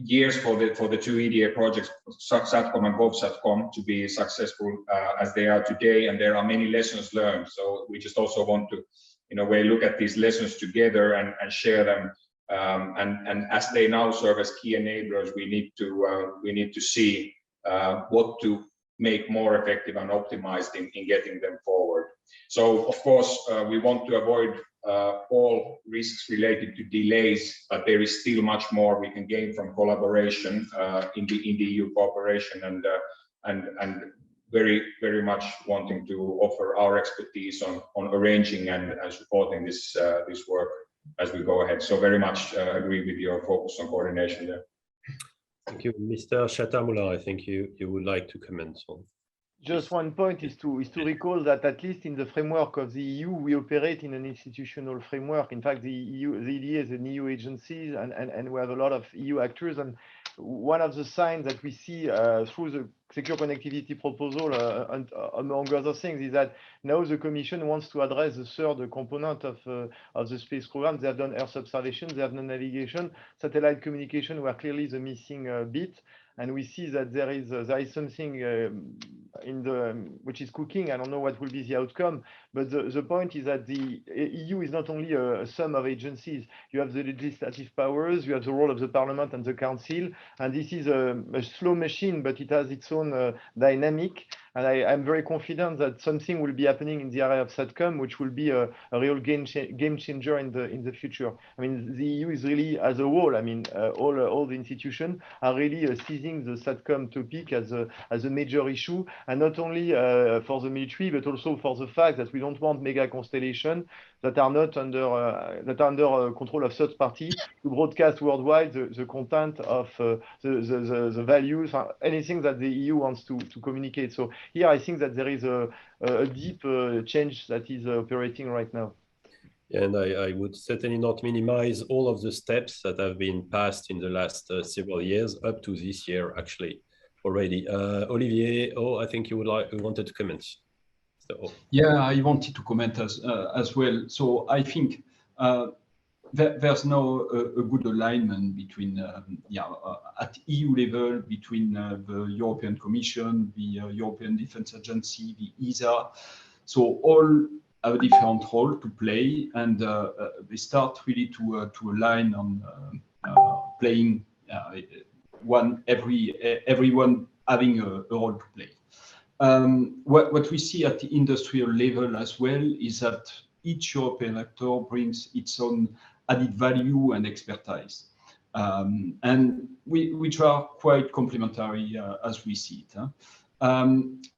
years for the two EDA projects, SatCom and GovSatCom, to be successful as they are today, and there are many lessons learned. So we just also want to, in a way, look at these lessons together and share them. And as they now serve as key enablers, we need to see what to make more effective and optimized in getting them forward. So of course we want to avoid all risks related to delays, but there is still much more we can gain from collaboration in the EU cooperation, and very much wanting to offer our expertise on arranging and supporting this work as we go ahead. So very much agree with your focus on coordination there. Thank you, Mr. Chatard. Moulin, I think you would like to comment on. Just one point is to recall that at least in the framework of the EU, we operate in an institutional framework. In fact, the EDA is an EU agency, and we have a lot of EU actors. And one of the signs that we see through the secure connectivity proposal, among other things, is that now the Commission wants to address the third component of the space program. They have done Earth observation, they have done navigation, satellite communication were clearly the missing bit. And we see that there is something which is cooking. I don't know what will be the outcome, but the point is that the EU is not only a sum of agencies. You have the legislative powers, you have the role of the Parliament and the Council, and this is a slow machine, but it has its own dynamic. And I'm very confident that something will be happening in the area of SatCom, which will be a real game changer in the future. I mean, the EU is really, as a whole, I mean, all the institutions are really seizing the SatCom topic as a major issue, and not only for the military, but also for the fact that we don't want mega constellations that are not under control of third party to broadcast worldwide the content of the values, anything that the EU wants to communicate. So here I think that there is a deep change that is operating right now. And I would certainly not minimize all of the steps that have been passed in the last several years up to this year, actually, already. Olivier, I think you wanted to comment. So. Yeah, I wanted to comment as well. So I think there's now a good alignment between, at EU level, between the European Commission, the European Defence Agency, the ESA. So all have a different role to play, and they start really to align on playing everyone having a role to play. What we see at the industrial level as well is that each European actor brings its own added value and expertise, and which are quite complementary as we see it.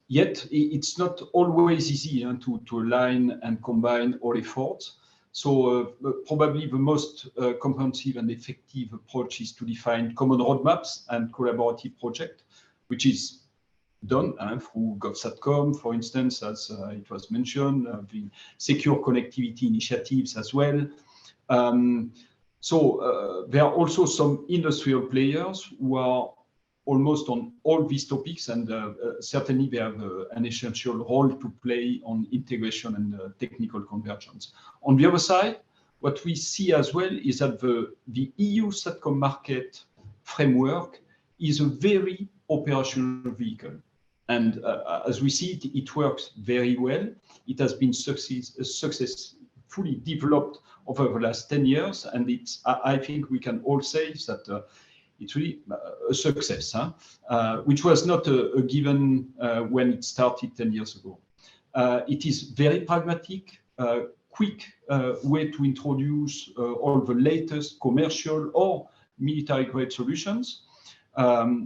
Yet it's not always easy to align and combine all efforts. So probably the most comprehensive and effective approach is to define common roadmaps and collaborative projects, which is done through SatCom, for instance, as it was mentioned, the secure connectivity initiatives as well. So there are also some industrial players who are almost on all these topics, and certainly they have an essential role to play on integration and technical convergence. On the other side, what we see as well is that the EU SatCom market framework is a very operational vehicle. And as we see it, it works very well. It has been successfully developed over the last 10 years. And I think we can all say that it's really a success, which was not a given when it started 10 years ago. It is very pragmatic, quick way to introduce all the latest commercial or military-grade solutions.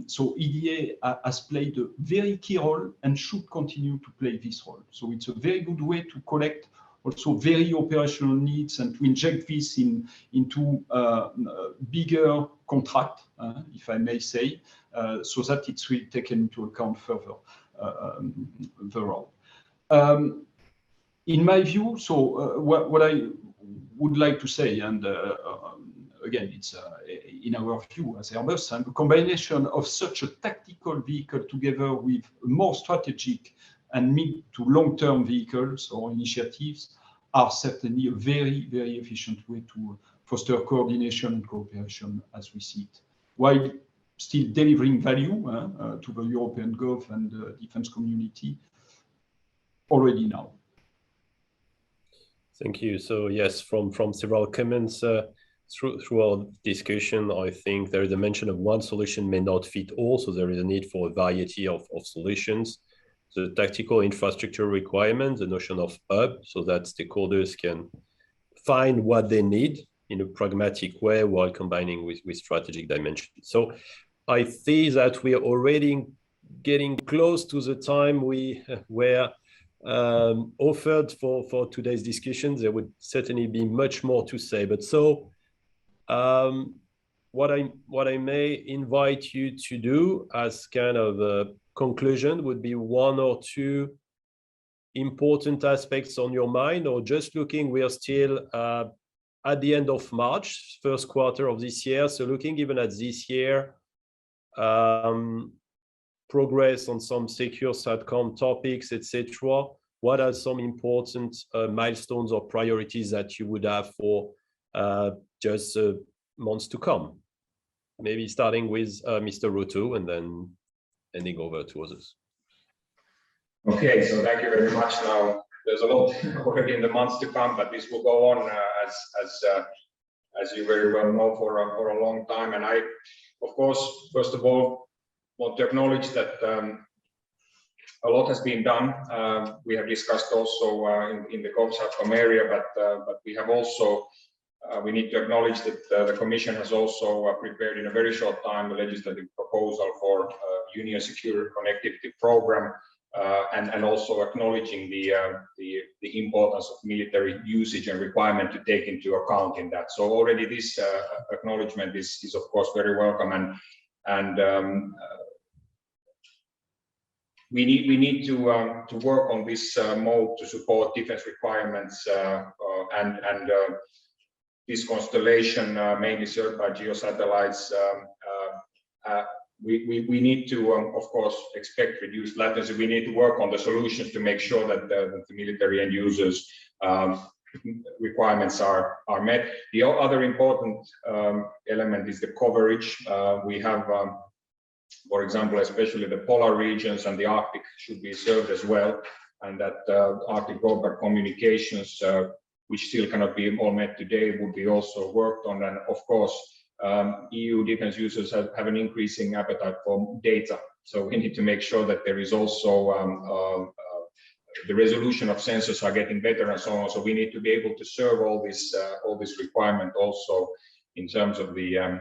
So EDA has played a very key role and should continue to play this role. So it's a very good way to collect also very operational needs and to inject this into bigger contract, if I may say, so that it's really taken into account further overall. In my view, so what I would like to say, and again, it's in our view as Airbus, and the combination of such a tactical vehicle together with more strategic and mid to long-term vehicles or initiatives are certainly a very, very efficient way to foster coordination and cooperation as we see it, while still delivering value to the European Gulf and defense community already now. Thank you. So yes, from several comments through our discussion, I think there is a mention of one solution may not fit all, so there is a need for a variety of solutions. The tactical infrastructure requirements, the notion of hub, so that stakeholders can find what they need in a pragmatic way while combining with strategic dimensions. So I see that we are already getting close to the time we were offered for today's discussions. There would certainly be much more to say, but so what I may invite you to do as kind of a conclusion would be one or two important aspects on your mind, or just looking, we are still at the end of March, first quarter of this year. So looking even at this year, progress on some secure SatCom topics, etc. What are some important milestones or priorities that you would have for just months to come? Maybe starting with Mr. Ruutu and then handing over to others. Okay, so thank you very much. Now, there's a lot already in the months to come, but this will go on as you very well know for a long time. And I, of course, first of all, want to acknowledge that a lot has been done. We have discussed also in the SatCom area, but we have also we need to acknowledge that the Commission has also prepared in a very short time a legislative proposal for Union Secure Connectivity Program, and also acknowledging the importance of military usage and requirement to take into account in that. So already this acknowledgement is of course very welcome, and we need to work on this mode to support defense requirements and this constellation, mainly served by geosatellites. We need to, of course, expect reduced latency. We need to work on the solutions to make sure that the military end users' requirements are met. The other important element is the coverage. We have, for example, especially the polar regions and the Arctic should be served as well, and that Arctic broadband communications, which still cannot be all met today, would be also worked on. And of course, EU defense users have an increasing appetite for data So we need to make sure that there is also the resolution of sensors are getting better and so on. So we need to be able to serve all this requirement also in terms of the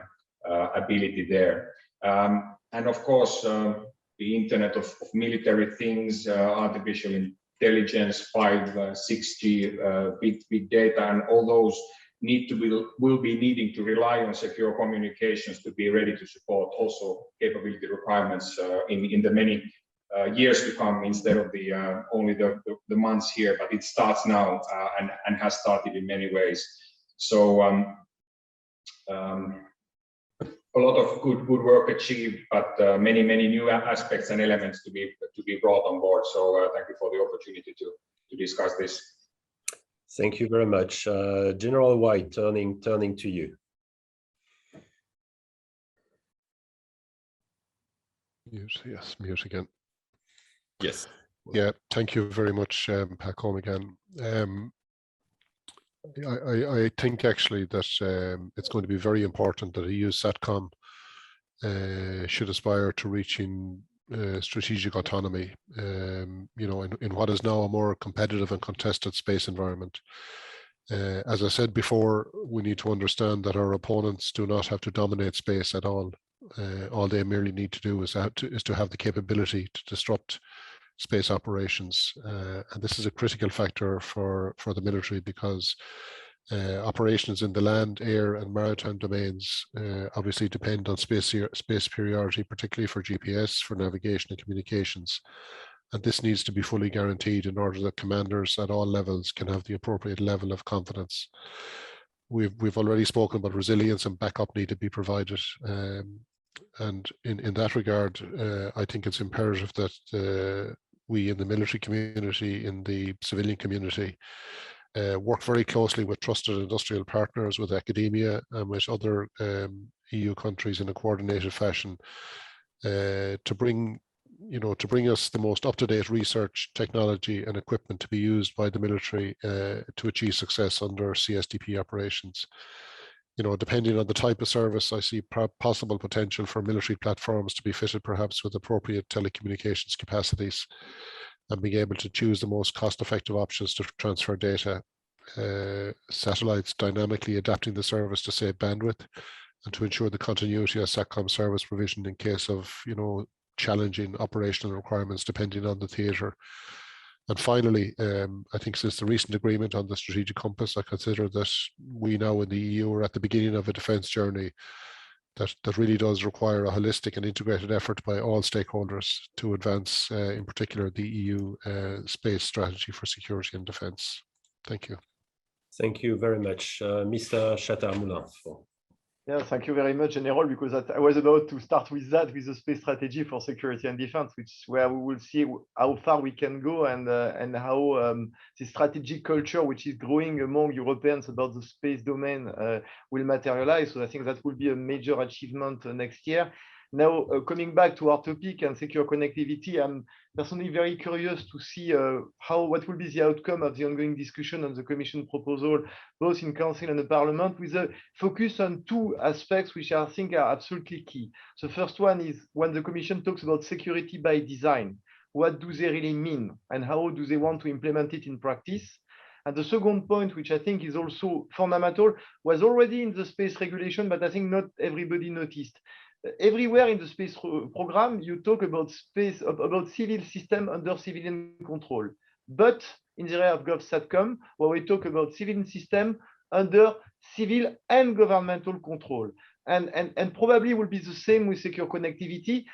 ability there. And of course, the Internet of military things, artificial intelligence, 5G, 6G, big data, and all those will be needing to rely on secure communications to be ready to support also capability requirements in the many years to come, instead of the only the months here. But it starts now and has started in many ways. So a lot of good work achieved, but many new aspects and elements to be brought on board. So thank you for the opportunity to discuss this. Thank you very much, General White. Turning to you. Yes, mute again. Yes. Yeah, thank you very much, Pacome again. I think actually that it's going to be very important that EU SatCom should aspire to reaching strategic autonomy, you know, in what is now a more competitive and contested space environment. As I said before, we need to understand that our opponents do not have to dominate space at all. All they merely need to do is to have the capability to disrupt space operations, and this is a critical factor for the military, because operations in the land, air, and maritime domains obviously depend on space superiority, particularly for GPS, for navigation and communications. And this needs to be fully guaranteed in order that commanders at all levels can have the appropriate level of confidence. We've already spoken about resilience, and backup need to be provided. And in that regard, I think it's imperative that we in the military community, in the civilian community, work very closely with trusted industrial partners, with academia, and with other EU countries in a coordinated fashion to bring us the most up-to-date research, technology, and equipment to be used by the military to achieve success under CSDP operations. You know, depending on the type of service, I see possible potential for military platforms to be fitted perhaps with appropriate telecommunications capacities, and being able to choose the most cost-effective options to transfer data. Satellites dynamically adapting the service to save bandwidth and to ensure the continuity of SatCom service provision in case of, you know, challenging operational requirements depending on the theatre. And finally, I think since the recent agreement on the strategic compass, I consider that we now in the EU are at the beginning of a defence journey that really does require a holistic and integrated effort by all stakeholders to advance, in particular, the EU space strategy for security and defence. Thank you. Thank you very much, Mr. Chatard Moulin. Yeah, thank you very much, General, because I was about to start with that, with the space strategy for security and defense, which is where we will see how far we can go, and how the strategic culture, which is growing among Europeans about the space domain, will materialize. So I think that will be a major achievement next year. Now, coming back to our topic and secure connectivity, I'm personally very curious to see what will be the outcome of the ongoing discussion on the Commission proposal, both in Council and the Parliament, with a focus on two aspects which I think are absolutely key. The first one is when the Commission talks about security by design, what do they really mean, and how do they want to implement it in practice? And the second point, which I think is also fundamental, was already in the space regulation, but I think not everybody noticed. Everywhere in the space program, you talk about space, about civil system under civilian control. But in the area of GovSatcom, where we talk about civilian system under civil and governmental control. And probably will be the same with secure connectivity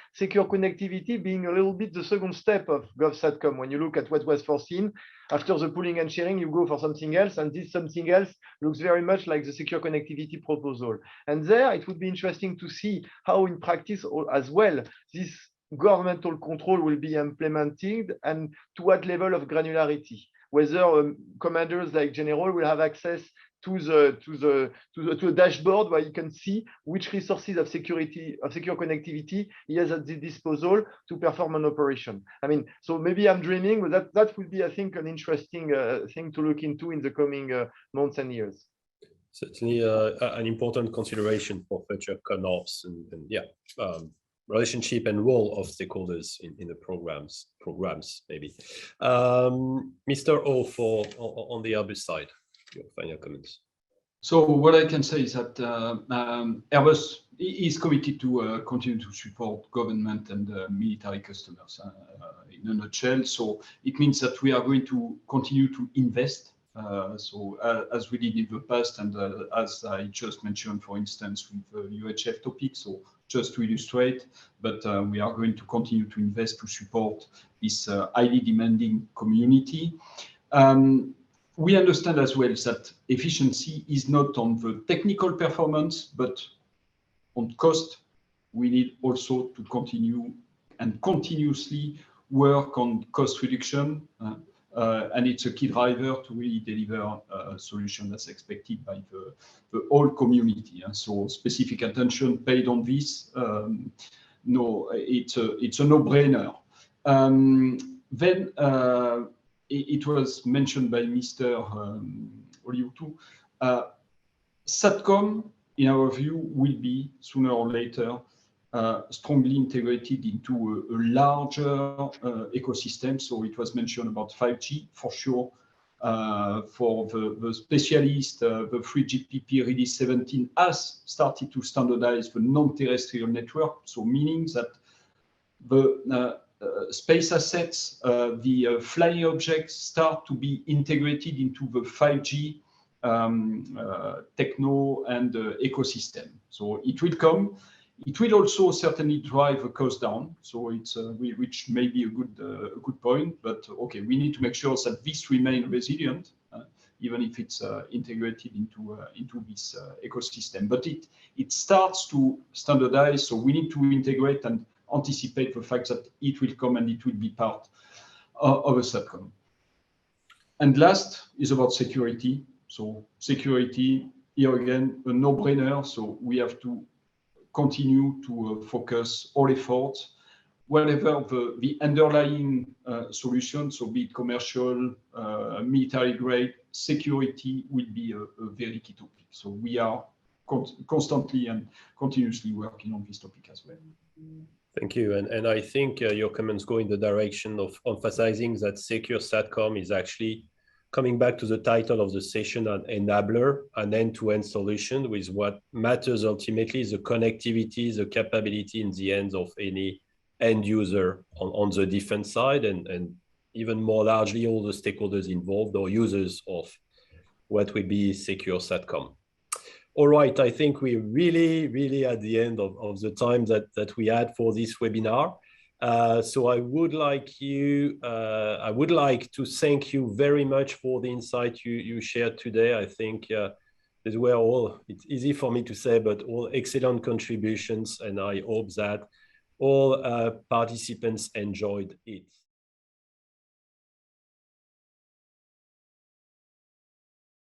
being a little bit the second step of GovSatcom. When you look at what was foreseen, after the pooling and sharing, you go for something else, and this something else looks very much like the secure connectivity proposal. And there, it would be interesting to see how in practice as well, this governmental control will be implemented, and to what level of granularity, whether commanders like General will have access to a dashboard where you can see which resources of secure connectivity he has at his disposal to perform an operation. I mean, so maybe I'm dreaming, but that would be, I think, an interesting thing to look into in the coming months and years. Certainly an important consideration for future ConOps, and yeah, relationship and role of stakeholders in the programs maybe. Mr. O, on the Airbus side, your final comments. So what I can say is that Airbus is committed to continue to support government and military customers in a nutshell. So it means that we are going to continue to invest. As we did in the past, and as I just mentioned, for instance, with the UHF topic. So just to illustrate, but we are going to continue to invest to support this highly demanding community. We understand as well that efficiency is not on the technical performance, but on cost. We need also to continue and continuously work on cost reduction, and it's a key driver to really deliver a solution that's expected by the whole community. So specific attention paid on this. No, it's a no-brainer. Then it was mentioned by Mr. Olli too. SatCom, in our view, will be sooner or later strongly integrated into a larger ecosystem. So it was mentioned about 5G for sure. For the specialist, the 3GPP release 17 has started to standardize the non-terrestrial network. So meaning that the space assets, the flying objects start to be integrated into the 5G techno and ecosystem. So it will come. It will also certainly drive the cost down. So it's which may be a good point. But okay, we need to make sure that this remains resilient, even if it's integrated into this ecosystem. But it starts to standardize. So we need to integrate and anticipate the fact that it will come and it will be part of a SatCom. And last is about security. So security, here again, a no-brainer. So we have to continue to focus all efforts, whatever the underlying solution, so be it commercial, military grade, security will be a very key topic. So we are constantly and continuously working on this topic as well. Thank you. And I think your comments go in the direction of emphasizing that secure SatCom is actually coming back to the title of the session, an enabler, an end-to-end solution with what matters ultimately is the connectivity, the capability in the hands of any end user on the defense side, and even more largely all the stakeholders involved or users of what will be secure SatCom. All right, I think we're really at the end of the time that we had for this webinar. So I would like to thank you very much for the insight you shared today. I think these were all, it's easy for me to say, but all excellent contributions, and I hope that all participants enjoyed it.